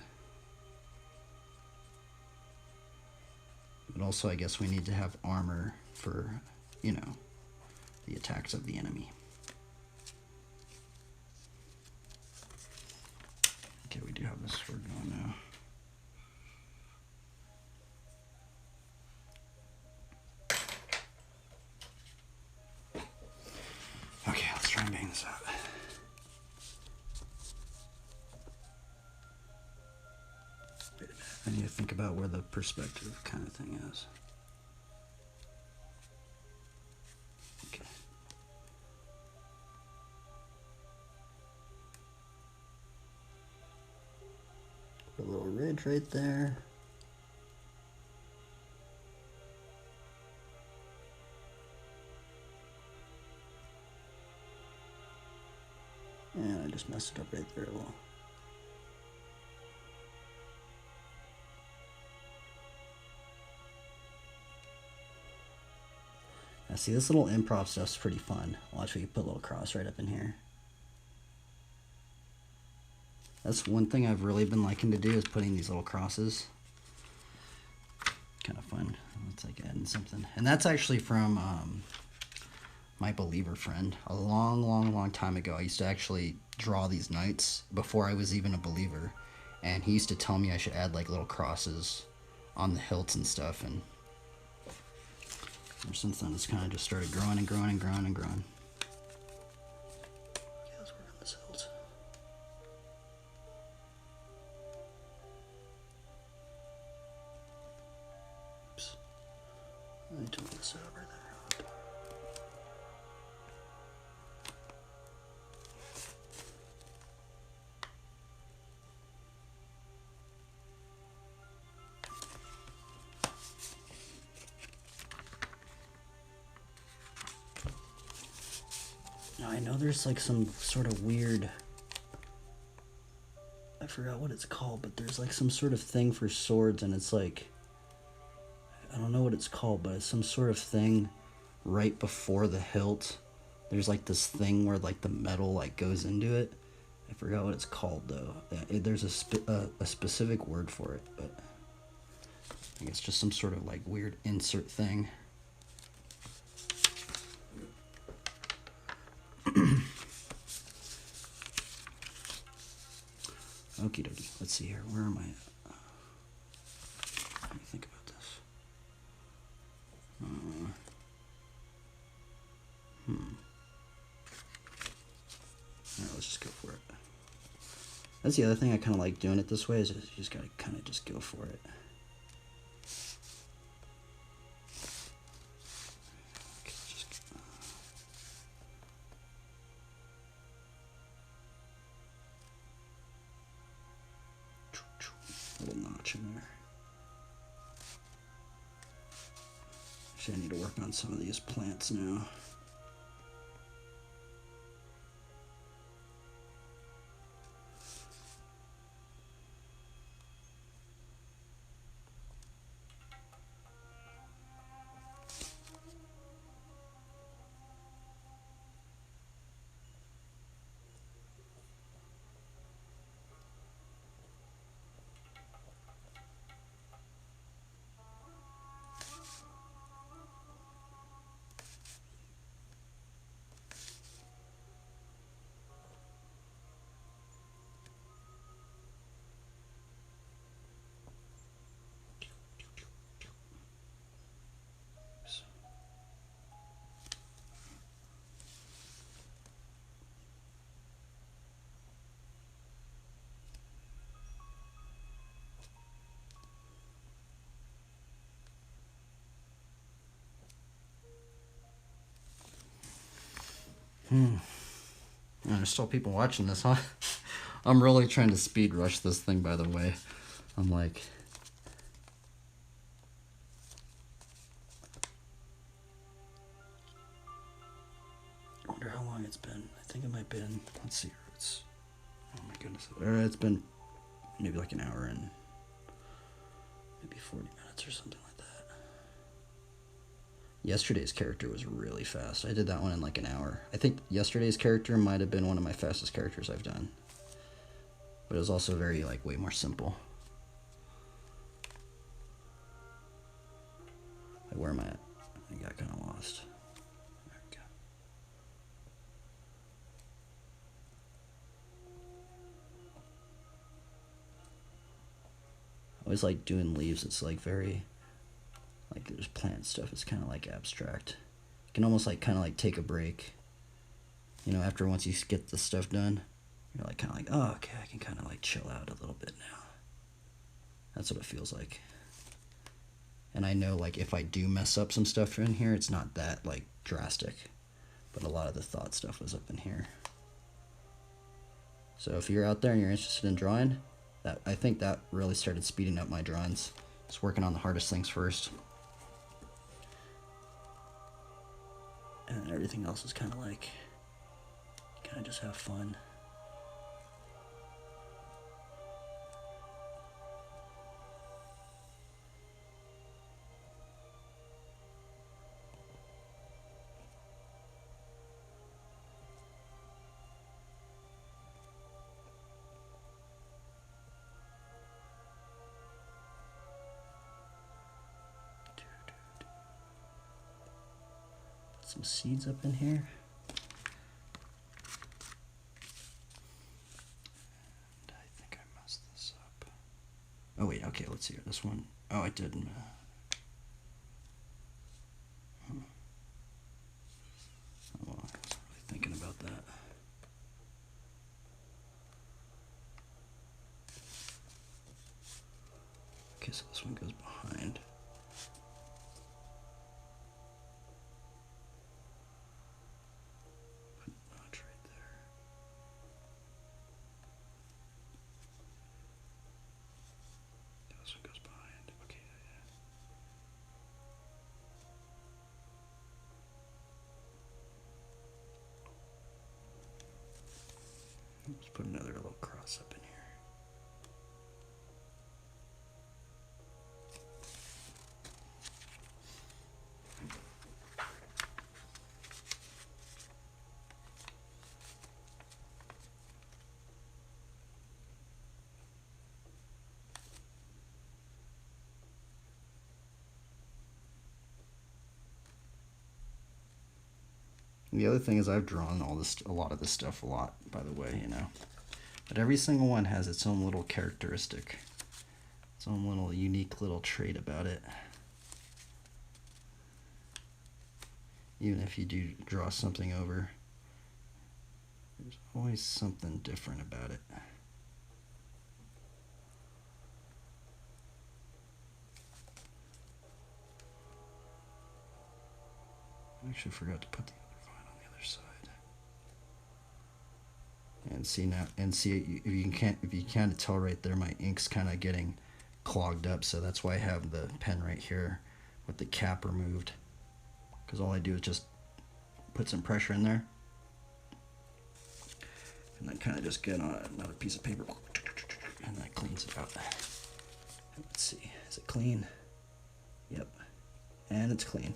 S1: But also I guess we need to have armor for, you know, the attacks of the enemy. Okay, we do have this sword going now. Okay, let's try and bang this out. Wait a minute. I need to think about where the perspective kind of thing is. Okay. Put a little ridge right there. And I just messed it up right there a little. Now see, this little improv stuff's pretty fun. Watch, we can put a little cross right up in here. That's one thing I've really been liking to do is putting these little crosses. Kind of fun. It's like adding something. And that's actually from my believer friend. A long time ago, I used to actually draw these knights before I was even a believer. And he used to tell me I should add like little crosses on the hilts and stuff. And ever since then, it's kind of just started growing and growing and growing and growing. Okay, let's work on this hilt. Oops. I need to move this over there. Now I know there's like some sort of weird, I forgot what it's called, but there's like some sort of thing for swords, and it's like, I don't know what it's called, but it's some sort of thing right before the hilt. There's like this thing where like the metal like goes into it. I forgot what it's called though. There's a specific word for it, but I guess just some sort of like weird insert thing. Okie dokie. Let's see here. Where am I? That's the other thing I kind of like doing it this way, is you just gotta kind of just go for it. Little notch in there. Actually, I need to work on some of these plants now. There's still people watching this, huh? I'm really trying to speed rush this thing, by the way. I'm like... I wonder how long it's been. I think it might have been... Let's see. It's... Oh my goodness. It's been maybe like an hour and maybe 40 minutes or something like that. Yesterday's character was really fast. I did that one in like an hour. I think yesterday's character might have been one of my fastest characters I've done. But it was also very, like, way more simple. Like, where am I at? I got kind of lost. There we go. I always like doing leaves. It's like very, like, there's plant stuff. It's kind of like abstract. You can almost like kind of like take a break. You know, after once you get the stuff done, you're like kind of like, oh, okay, I can kind of like chill out a little bit now. That's what it feels like. And I know, like, if I do mess up some stuff in here, it's not that, like, drastic. But a lot of the thought stuff was up in here. So if you're out there and you're interested in drawing, I think that really started speeding up my drawings. Just working on the hardest things first. And then everything else is kind of like, kind of just have fun. Some seeds up in here. And I think I messed this up. Oh wait, okay, let's see this one. Oh, I didn't. Oh, well, I wasn't really thinking about that. Okay, so this one goes behind. Notch right there. This one goes behind. Okay, yeah. Let's put another little cross up in here. The other thing is I've drawn a lot of this stuff a lot, by the way, you know. But every single one has its own little characteristic, its own little unique little trait about it. Even if you do draw something over, there's always something different about it. I actually forgot to put the other vine on the other side. And see now, and see if you can't tell right there, my ink's kind of getting clogged up, so that's why I have the pen right here with the cap removed, because all I do is just put some pressure in there and then kind of just get on another piece of paper and that cleans it out. Let's see, is it clean? Yep, and it's clean.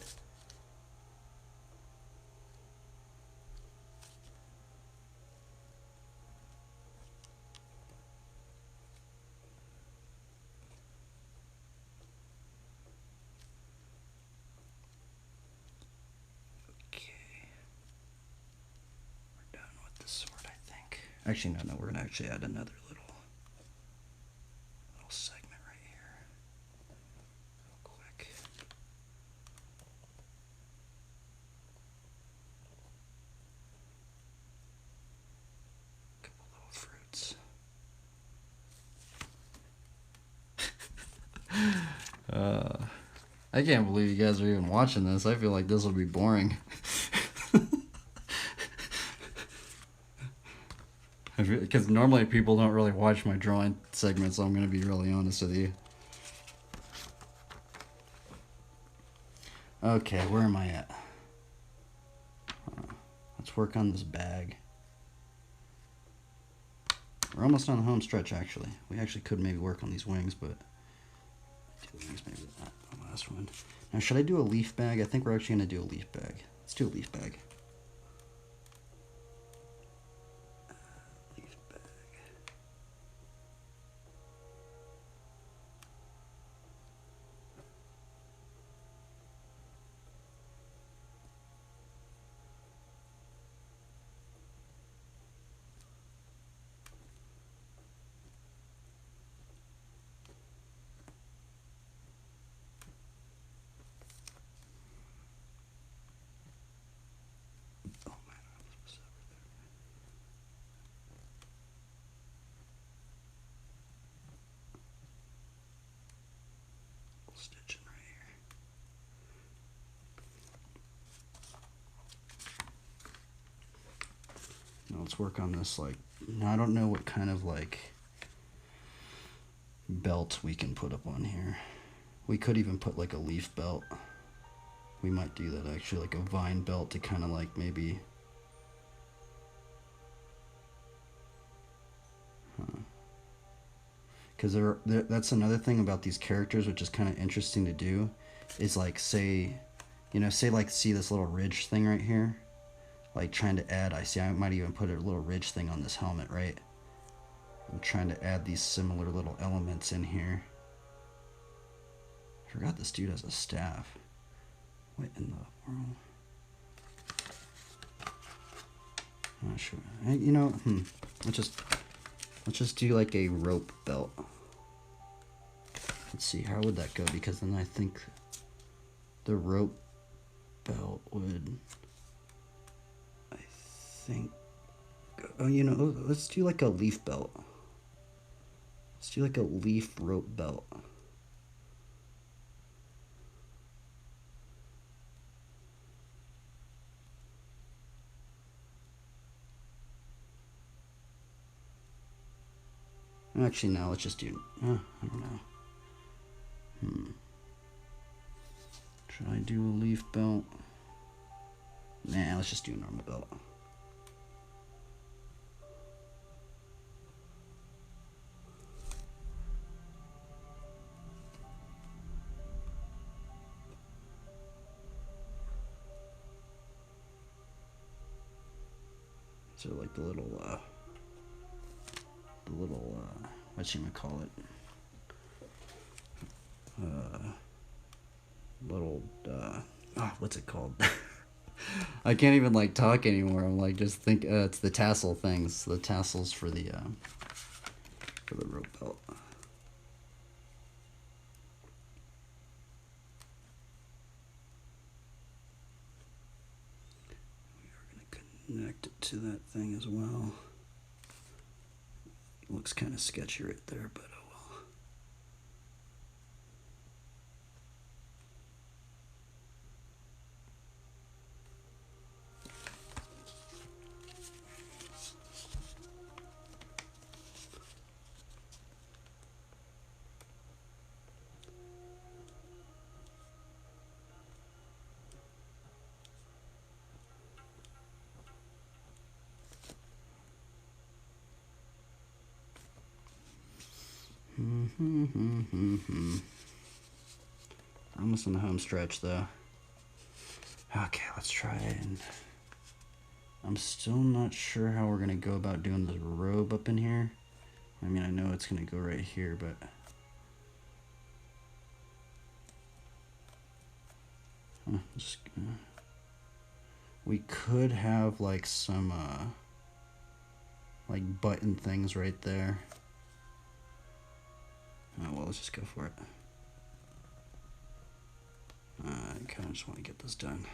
S1: Actually, no, we're gonna actually add another little segment right here, real quick. Couple little fruits. I can't believe you guys are even watching this. I feel like this will be boring. Because normally people don't really watch my drawing segments, so I'm going to be really honest with you. Okay, where am I at? Let's work on this bag. We're almost on the home stretch, actually. We actually could maybe work on these wings, but do wings maybe not the last one. Now, should I do a leaf bag? I think we're actually going to do a leaf bag. Let's do a leaf bag. Stitching right here. Now let's work on this, like, now I don't know what kind of like belt we can put up on here. We could even put like a leaf belt. We might do that actually, like a vine belt to kind of like maybe because that's another thing about these characters which is kind of interesting to do, is like say like see this little ridge thing right here, like trying to add, I might even put a little ridge thing on this helmet, right? I'm trying to add these similar little elements in here. I forgot this dude has a staff. What in the world? I'm not sure. Let's just do like a rope belt. Let's see, how would that go? Because then I think the rope belt would, I think, let's do like a leaf belt. Let's do like a leaf rope belt. Actually, no, let's just do, I don't know. Should I do a leaf belt? Nah, let's just do a normal belt. So like the little, what you might call it? What's it called? I can't even like talk anymore. I'm like, just think, it's the tassel things, the tassels for the rope belt. We are going to connect it to that thing as well. It looks kind of sketchy right there, but oh well. Almost in the home stretch though. Okay, let's try it. I'm still not sure how we're gonna go about doing the robe up in here. I mean, I know it's gonna go right here, but we could have like some like button things right there. Oh well, let's just go for it. I kind of just want to get this done.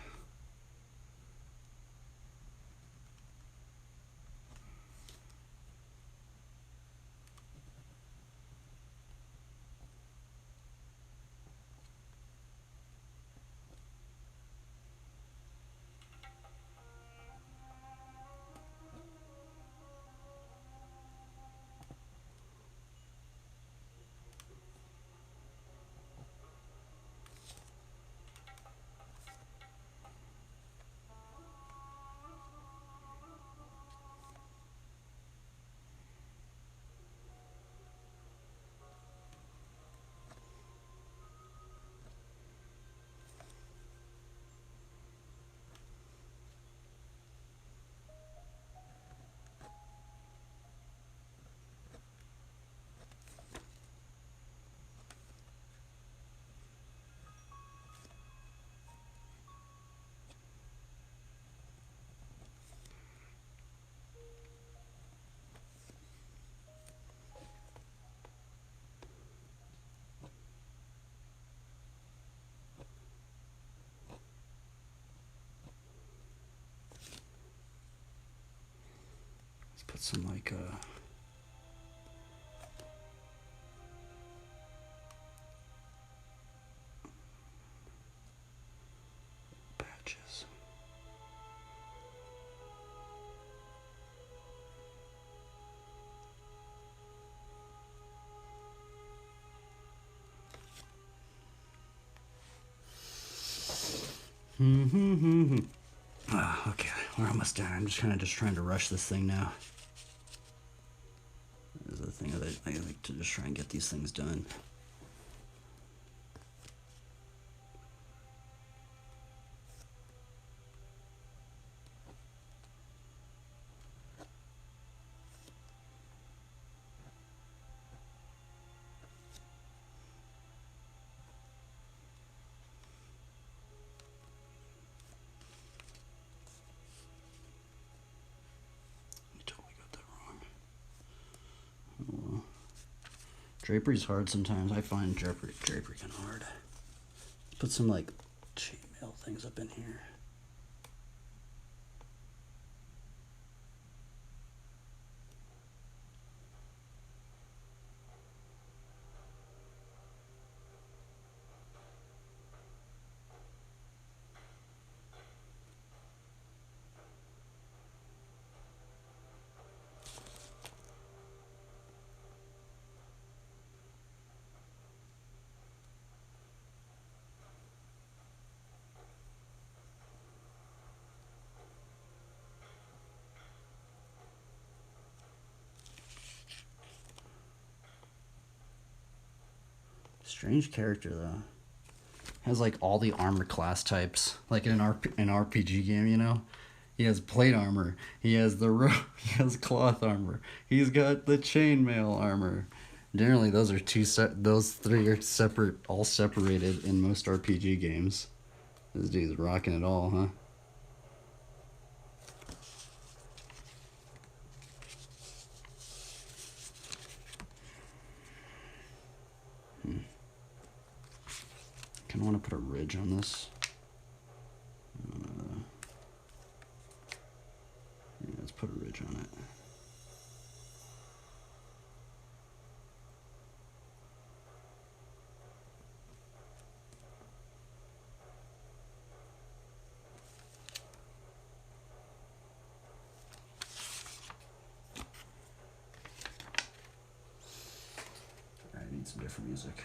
S1: Put some like patches. Okay, we're almost done. I'm just trying to rush this thing now. This is the thing that I like to just try and get these things done. Drapery's hard sometimes. I find drapery kind of hard. Put some like chainmail things up in here. Strange character though. Has like all the armor class types, like in an RPG game, you know. He has plate armor. He has the he has cloth armor. He's got the chainmail armor. Generally, those three are separate, all separated in most RPG games. This dude's rocking it all, huh? Kind of want to put a ridge on this. Yeah, let's put a ridge on it. I need some different music.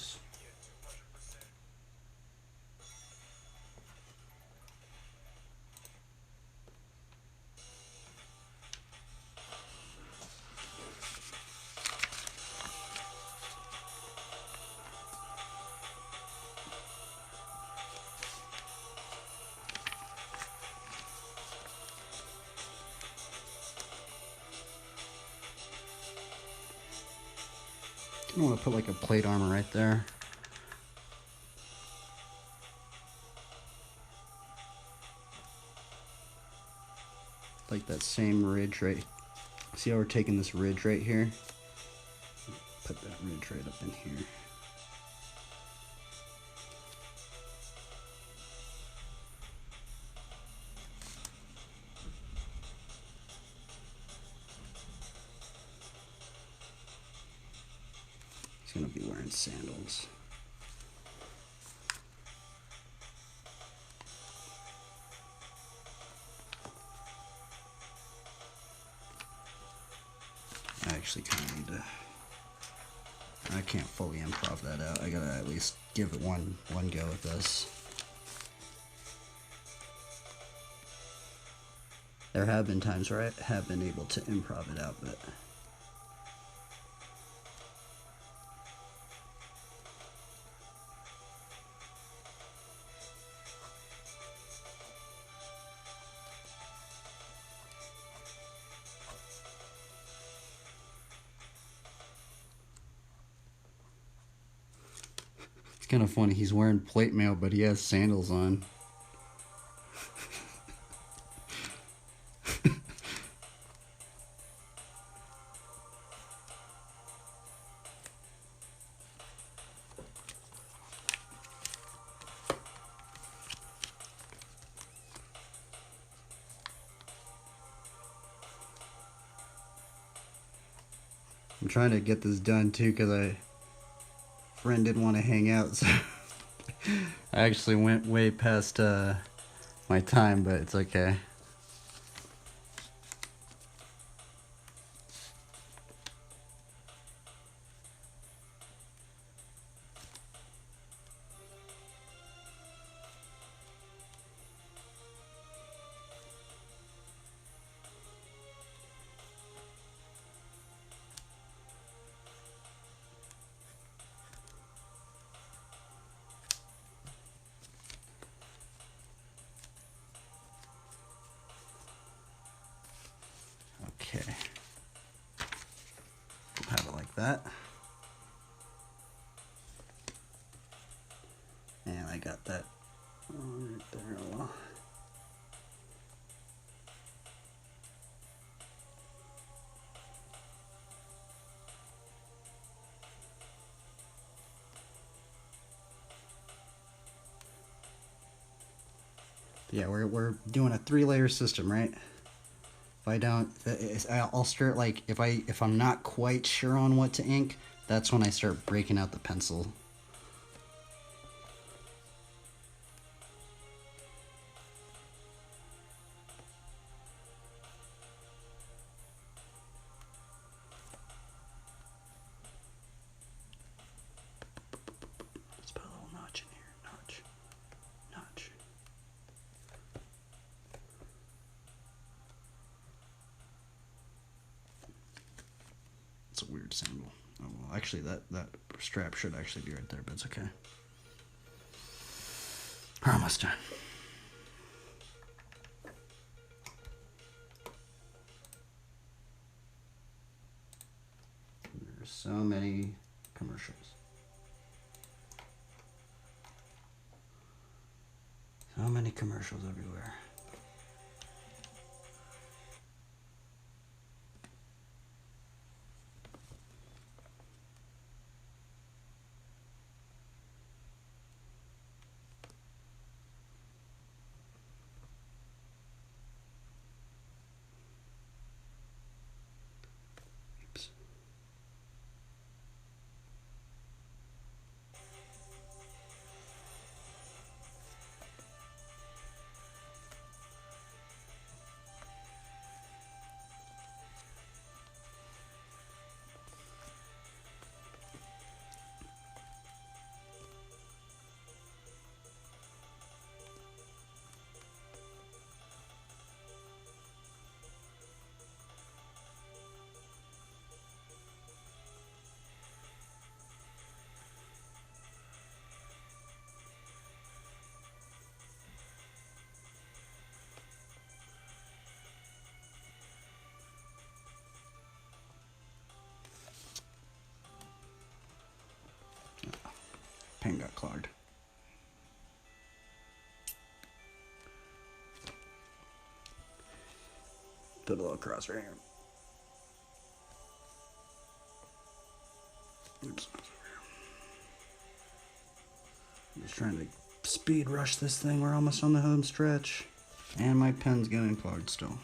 S1: close. I want to put like a plate armor right there. Like that same ridge right. See how we're taking this ridge right here? Put that ridge right up in here. He's gonna be wearing sandals. I actually kind of need to. I can't fully improv that out. I gotta at least give it one go with this. There have been times where I have been able to improv it out, but it's kind of funny. He's wearing plate mail, but he has sandals on. I'm trying to get this done too because a friend didn't want to hang out, so I actually went way past my time, but it's okay. Okay, have it like that. And I got that right there. Well, yeah, we're doing a 3-layer system, right? If I don't, I'll start like if I'm not quite sure on what to ink, that's when I start breaking out the pencil. Let's put a little notch in here. Notch. Notch. It's a weird symbol. Oh well, actually that strap should actually be right there, but it's okay. We're almost done. There's so many commercials. So many commercials everywhere. Oops. pin got clogged. Put a little cross right here. Oops. I'm just trying to speed rush this thing. We're almost on the home stretch. And my pen's getting clogged still.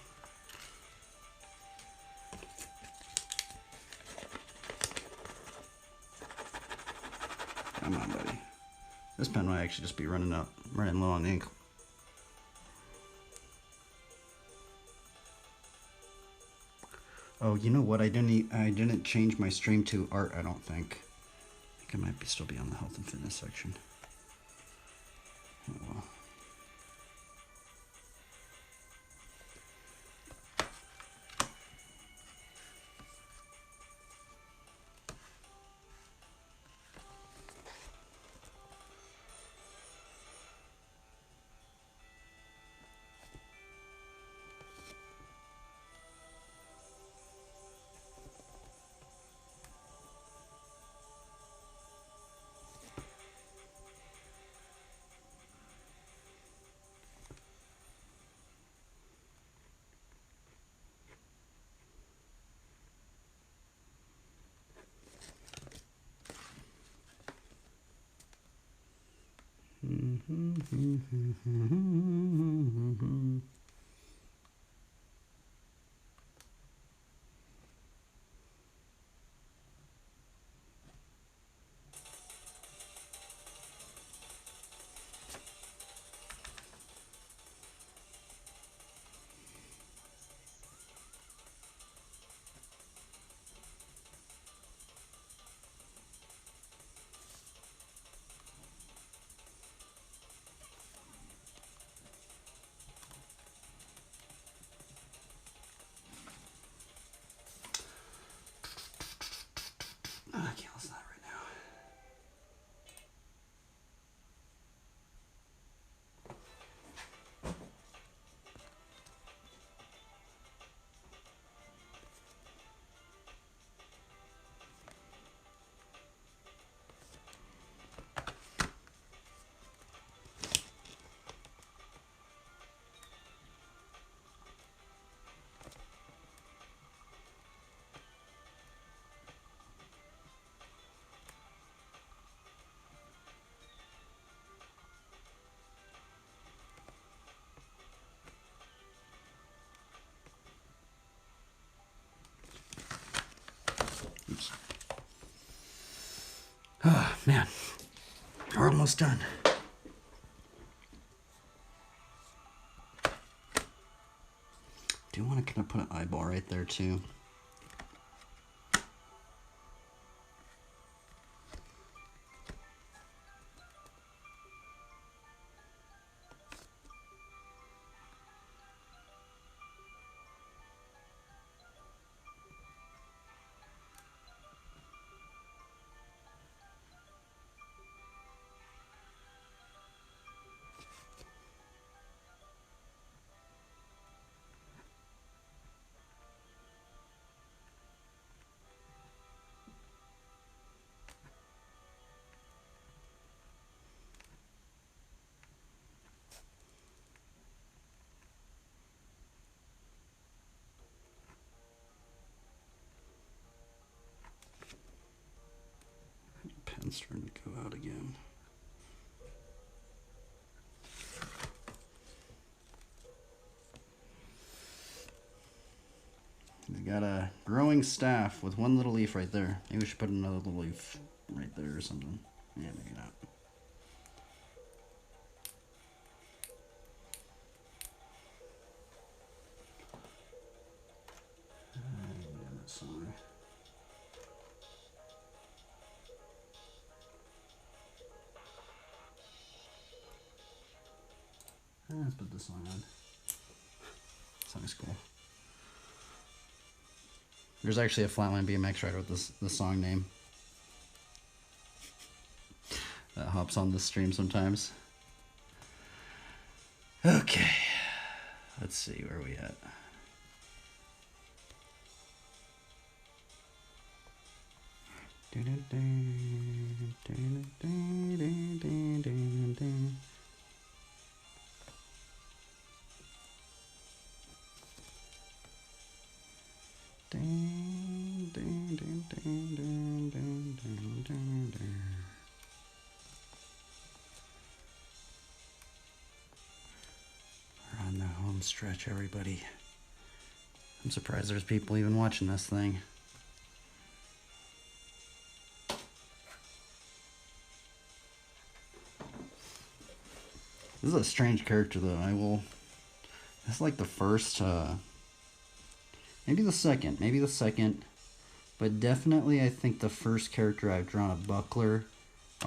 S1: Come on, buddy. This pen might actually just be running low on ink. Oh, you know what? I didn't change my stream to art, I don't think. I think I might still be on the health and fitness section. Oh, well. I can't listen to that right now. Oops. Oh, man. We're almost done. Do you want to kind of put an eyeball right there, too? Pen's starting to go out again. We got a growing staff with one little leaf right there. Maybe we should put another little leaf right there or something. Yeah, maybe not. Let's put this song on. Song's cool. There's actually a Flatline BMX rider with this song name that hops on the stream sometimes. Okay, let's see where are we at. We're on the home stretch, everybody. I'm surprised there's people even watching this thing. This is a strange character, though. It's like the first, maybe the second, but definitely I think the first character I've drawn a buckler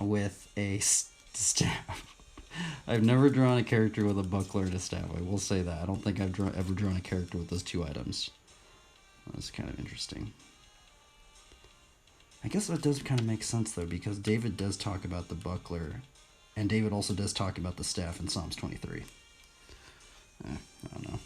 S1: with a staff. I've never drawn a character with a buckler and a staff. I will say that. I don't think I've ever drawn a character with those two items. That's kind of interesting. I guess that does kind of make sense, though, because David does talk about the buckler, and David also does talk about the staff in Psalms 23. I don't know.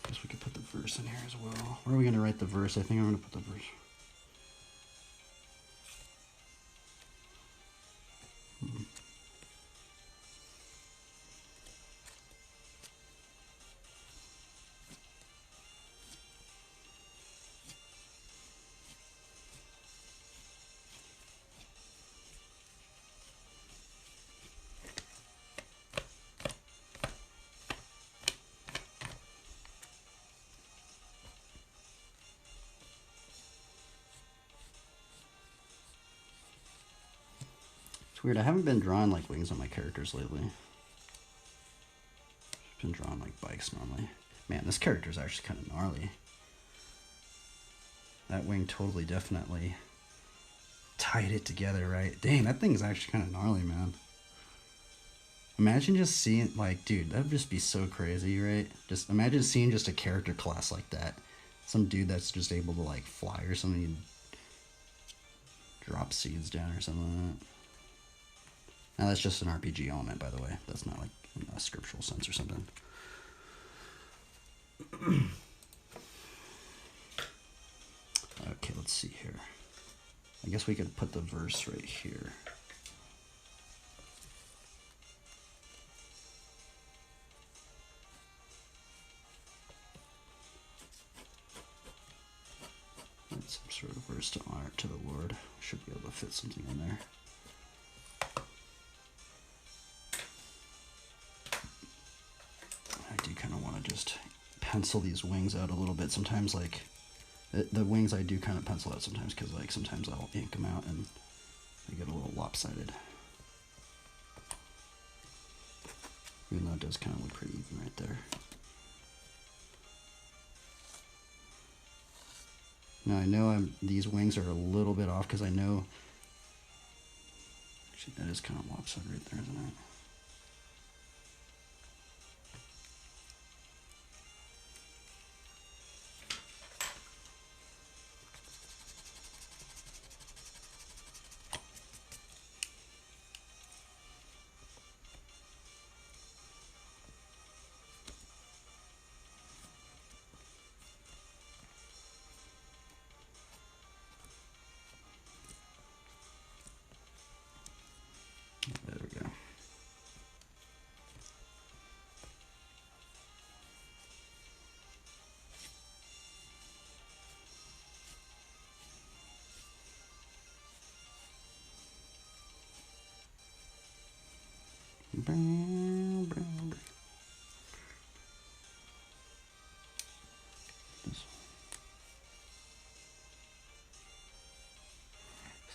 S1: Guess we could put the verse in here as well. Where are we going to write the verse? I think I'm going to put the verse. It's weird. I haven't been drawing like wings on my characters lately. I've been drawing like bikes normally. Man, this character is actually kind of gnarly. That wing totally, definitely tied it together, right? Dang, that thing is actually kind of gnarly, man. Imagine just seeing, like, dude, that would just be so crazy, right? Just imagine seeing just a character class like that. Some dude that's just able to, like, fly or something. Drop seeds down or something like that. Now, that's just an RPG element, by the way. That's not, like, in a scriptural sense or something. Okay, let's see here. I guess we could put the verse right here. That's some sort of verse to honor to the Lord. Should be able to fit something in there. I do kind of want to just pencil these wings out a little bit. Sometimes, like, the wings I do kind of pencil out sometimes because, like, sometimes I'll ink them out and they get a little lopsided. Even though it does kind of look pretty even right there. Now I know these wings are a little bit off because I know, actually that is kind of lopsided right there, isn't it?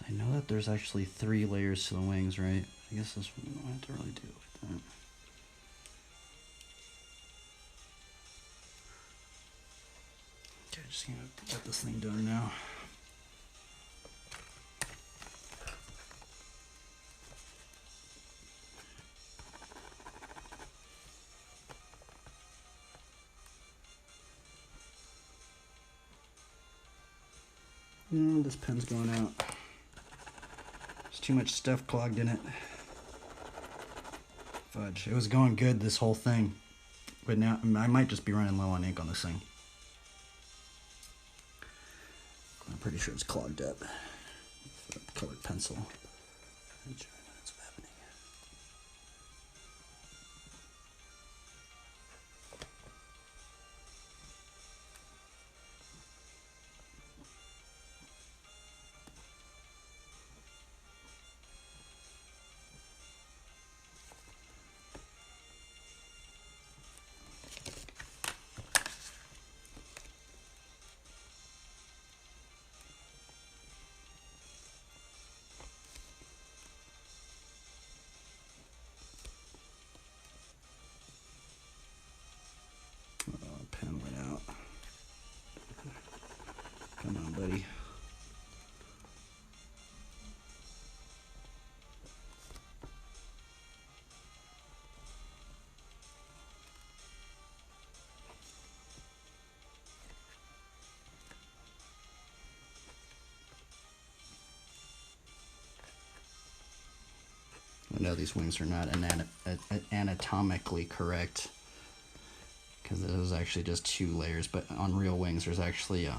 S1: I know that there's actually 3 layers to the wings, right? I guess this one we don't have to really deal with that. Okay, just gonna get this thing done now. This pen's going out. There's too much stuff clogged in it. Fudge. It was going good, this whole thing. But now, I might just be running low on ink on this thing. I'm pretty sure it's clogged up. Colored pencil. What's happening? Pen went out. Come on, buddy. I know these wings are not anatomically correct, because it was actually just 2 layers, but on real wings there's actually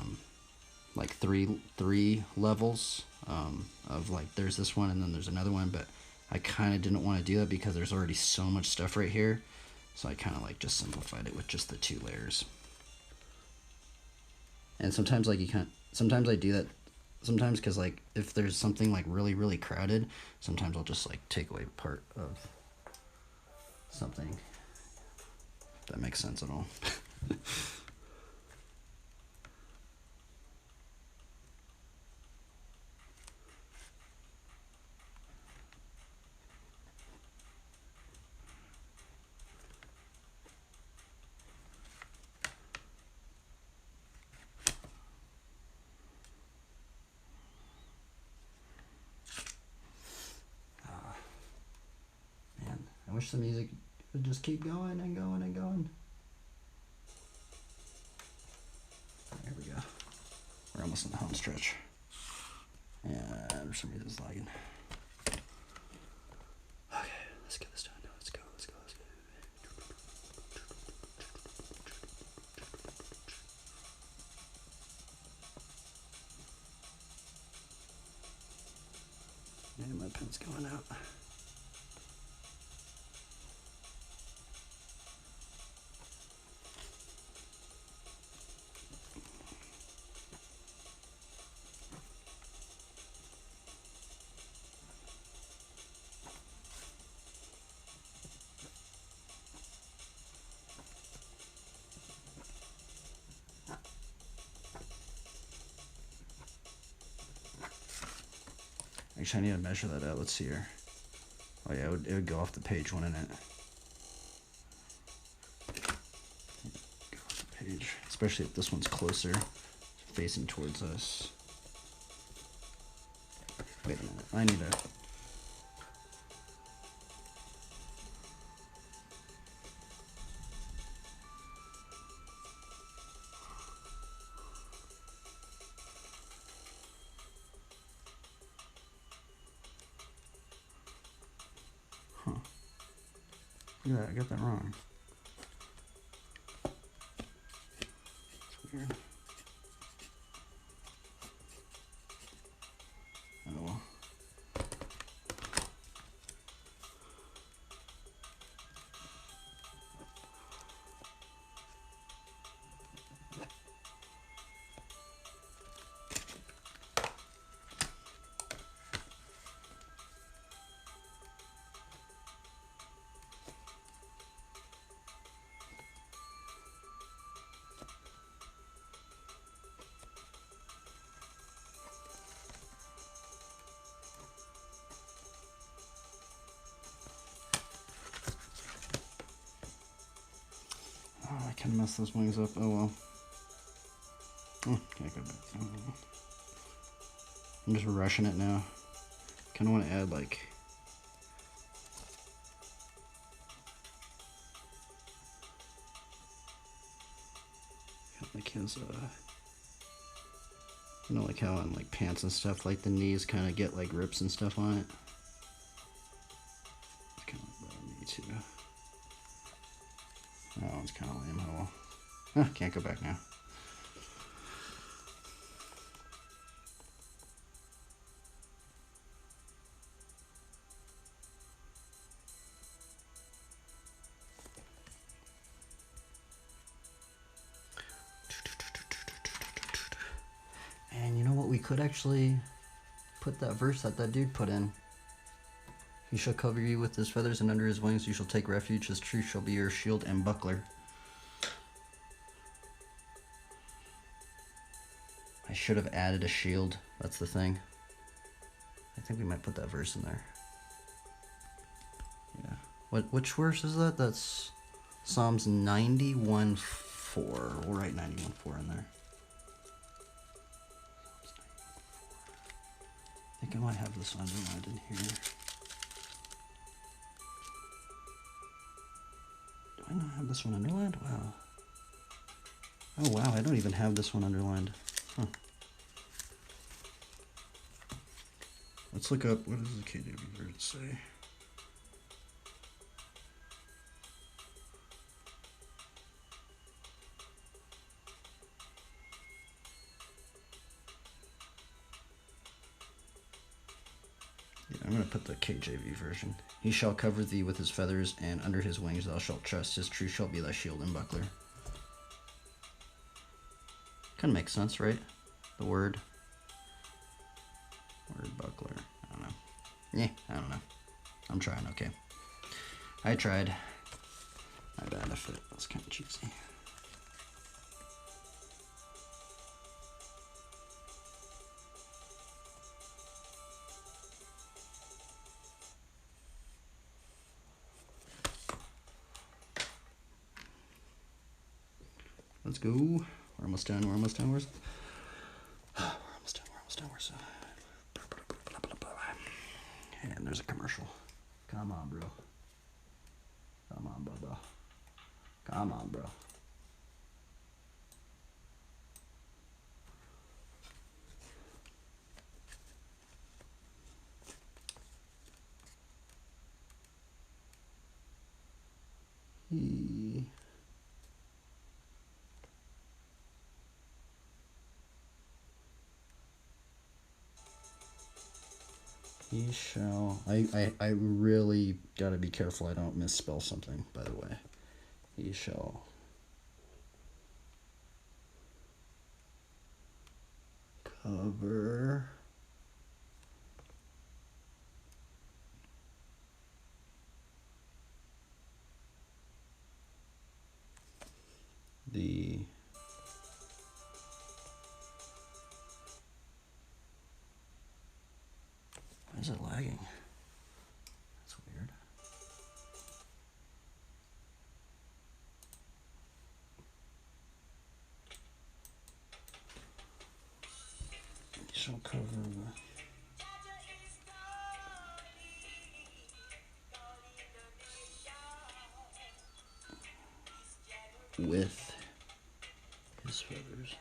S1: like three levels of, like, there's this one and then there's another one, but I kind of didn't want to do that because there's already so much stuff right here, so I kind of like just simplified it with just the 2 layers. And sometimes, like, sometimes I do that sometimes because, like, if there's something like really crowded, sometimes I'll just like take away part of something. If that makes sense at all. I wish the music would just keep going and going and going. There we go. We're almost in the home stretch. And for some reason it's lagging. Okay, let's get this done. Let's go. And my pen's going out. Actually, I need to measure that out. Let's see here. Oh yeah, it would go off the page, wouldn't it? Go off the page, especially if this one's closer, facing towards us. Wait a minute, I need to. Yeah, I got that wrong. It's weird. Oh well. mess those wings up. Oh well. Oh, can't go back. Oh, well. I'm just rushing it now. Kind of want to add like his you know, like how on like pants and stuff, like the knees kind of get like rips and stuff on it. It's kind of like that on me too. That one's kind of lame. Oh well. Can't go back now. And you know what? We could actually put that verse that dude put in. He shall cover you with his feathers, and under his wings you shall take refuge. His truth shall be your shield and buckler. I should have added a shield. That's the thing. I think we might put that verse in there. Yeah. Which verse is that? That's Psalms 91:4. We'll write 91:4 in there. I think I might have this underlined in here. Do I not have this one underlined? Wow. Oh wow, I don't even have this one underlined. Huh. Let's look up, what does the KJV version say? Yeah, I'm going to put the KJV version. He shall cover thee with his feathers, and under his wings thou shalt trust. His truth shall be thy shield and buckler. Kind of makes sense, right? The word buckler. I don't know. Yeah, I don't know. I'm trying, okay. I tried. My bad if it was kind of cheesy. Let's go. We're almost done. We're almost done. We're almost done. We're almost done. We're so. And there's a commercial. Come on, bro. Come on, Bubba. Come on, bro. He shall. I really gotta be careful I don't misspell something, by the way. He shall cover the why is it lagging? That's weird. He shall cover with his feathers.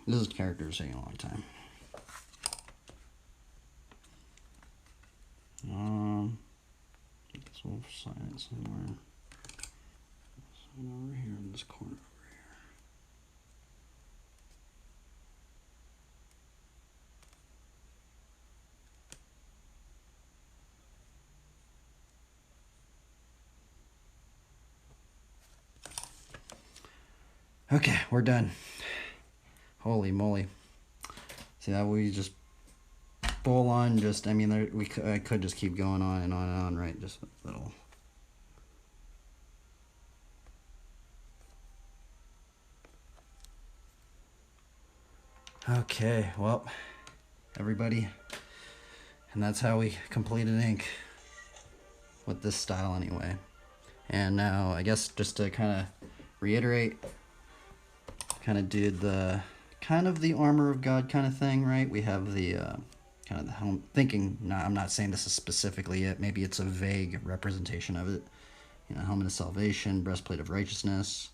S1: This character is taking a long time. I guess we'll sign it somewhere. Sign over here in this corner over here. Okay, we're done. Holy moly. See that we just full on just, I mean, I could just keep going on and on and on, right? Just a little. Okay, well, everybody, and that's how we completed ink with this style anyway. And now, I guess just to kind of reiterate, kind of did the the armor of God kind of thing, right? We have the kind of the helm, I'm not saying this is specifically it, maybe it's a vague representation of it. You know, helmet of salvation, breastplate of righteousness,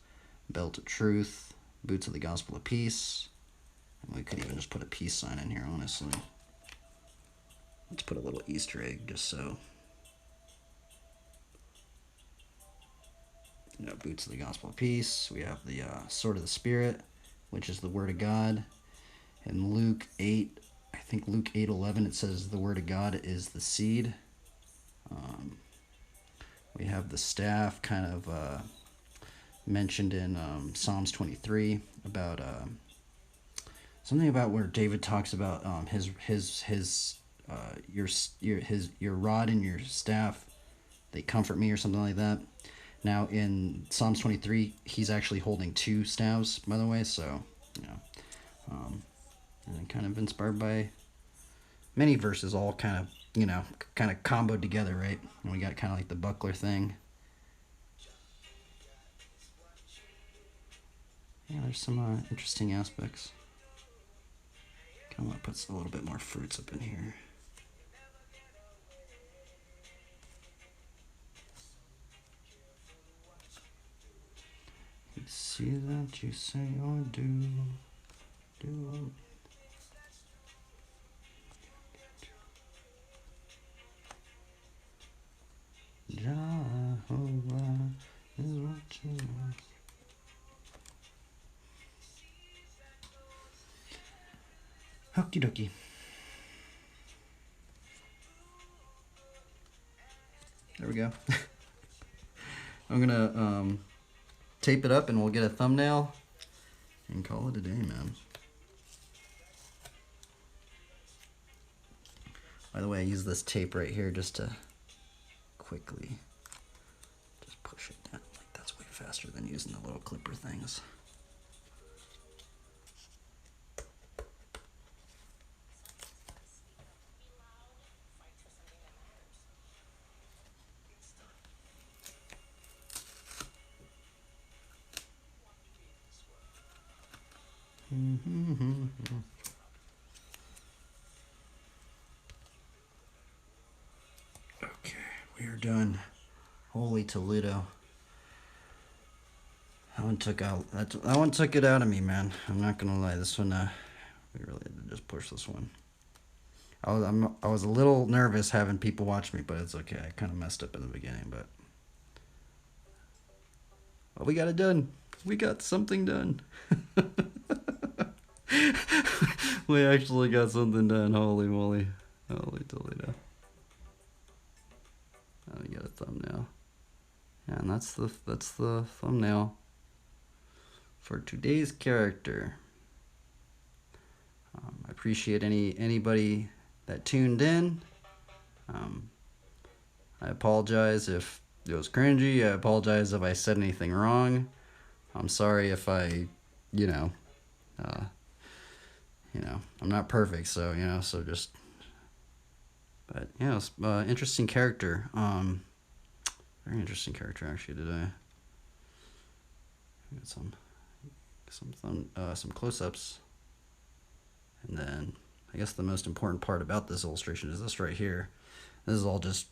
S1: belt of truth, boots of the gospel of peace. And we could even just put a peace sign in here, honestly. Let's put a little Easter egg just so. You know, boots of the gospel of peace. We have the sword of the Spirit, which is the word of God. In Luke 8, I think Luke 8:11, it says the word of God is the seed. We have the staff kind of mentioned in Psalms 23 about something about where David talks about your rod and your staff, they comfort me, or something like that. Now in Psalms 23, he's actually holding 2 staves, by the way, so, you know, and kind of inspired by many verses, all kind of, you know, kind of comboed together, right? And we got kind of like the buckler thing. Yeah, there's some interesting aspects. Kind of put a little bit more fruits up in here. See that you say or do. Jehovah is what you want. Okie dokie. There we go. I'm gonna tape it up and we'll get a thumbnail and call it a day, man. By the way, I use this tape right here just to quickly just push it down. Like, that's way faster than using the little clipper things. Okay, we are done. Holy Toledo. That one took it out of me, man. I'm not gonna lie. This one, we really had to just push this one. I was a little nervous having people watch me, but it's okay. I kind of messed up in the beginning, but well, we got it done. We got something done. We actually got something done. Holy moly. Holy Toledo. Now we got a thumbnail. Yeah, and that's the thumbnail for today's character. I appreciate anybody that tuned in. I apologize if it was cringy. I apologize if I said anything wrong. I'm sorry if I, I'm not perfect, so, so just, but, it's interesting character. Very interesting character, actually, today. We got some close-ups. And then, I guess the most important part about this illustration is this right here. This is all just,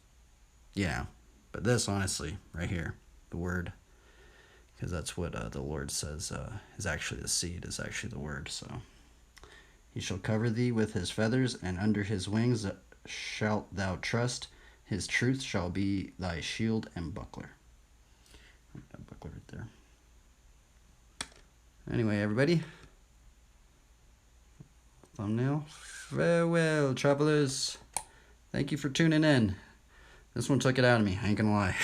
S1: but this, honestly, right here, the word, because that's what the Lord says is actually the seed, is actually the word, so. He shall cover thee with his feathers, and under his wings shalt thou trust. His truth shall be thy shield and buckler. That buckler right there. Anyway, everybody. Thumbnail. Farewell, travelers. Thank you for tuning in. This one took it out of me. I ain't gonna lie.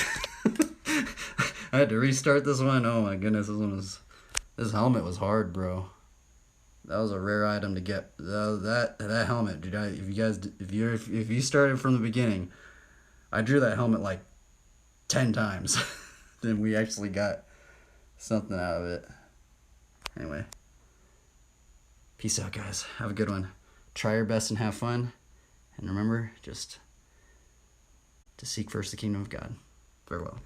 S1: I had to restart this one. Oh my goodness, this helmet was hard, bro. That was a rare item to get. That helmet, dude. If you started from the beginning, I drew that helmet like 10 times. Then we actually got something out of it. Anyway, peace out, guys. Have a good one. Try your best and have fun. And remember, just to seek first the kingdom of God. Farewell.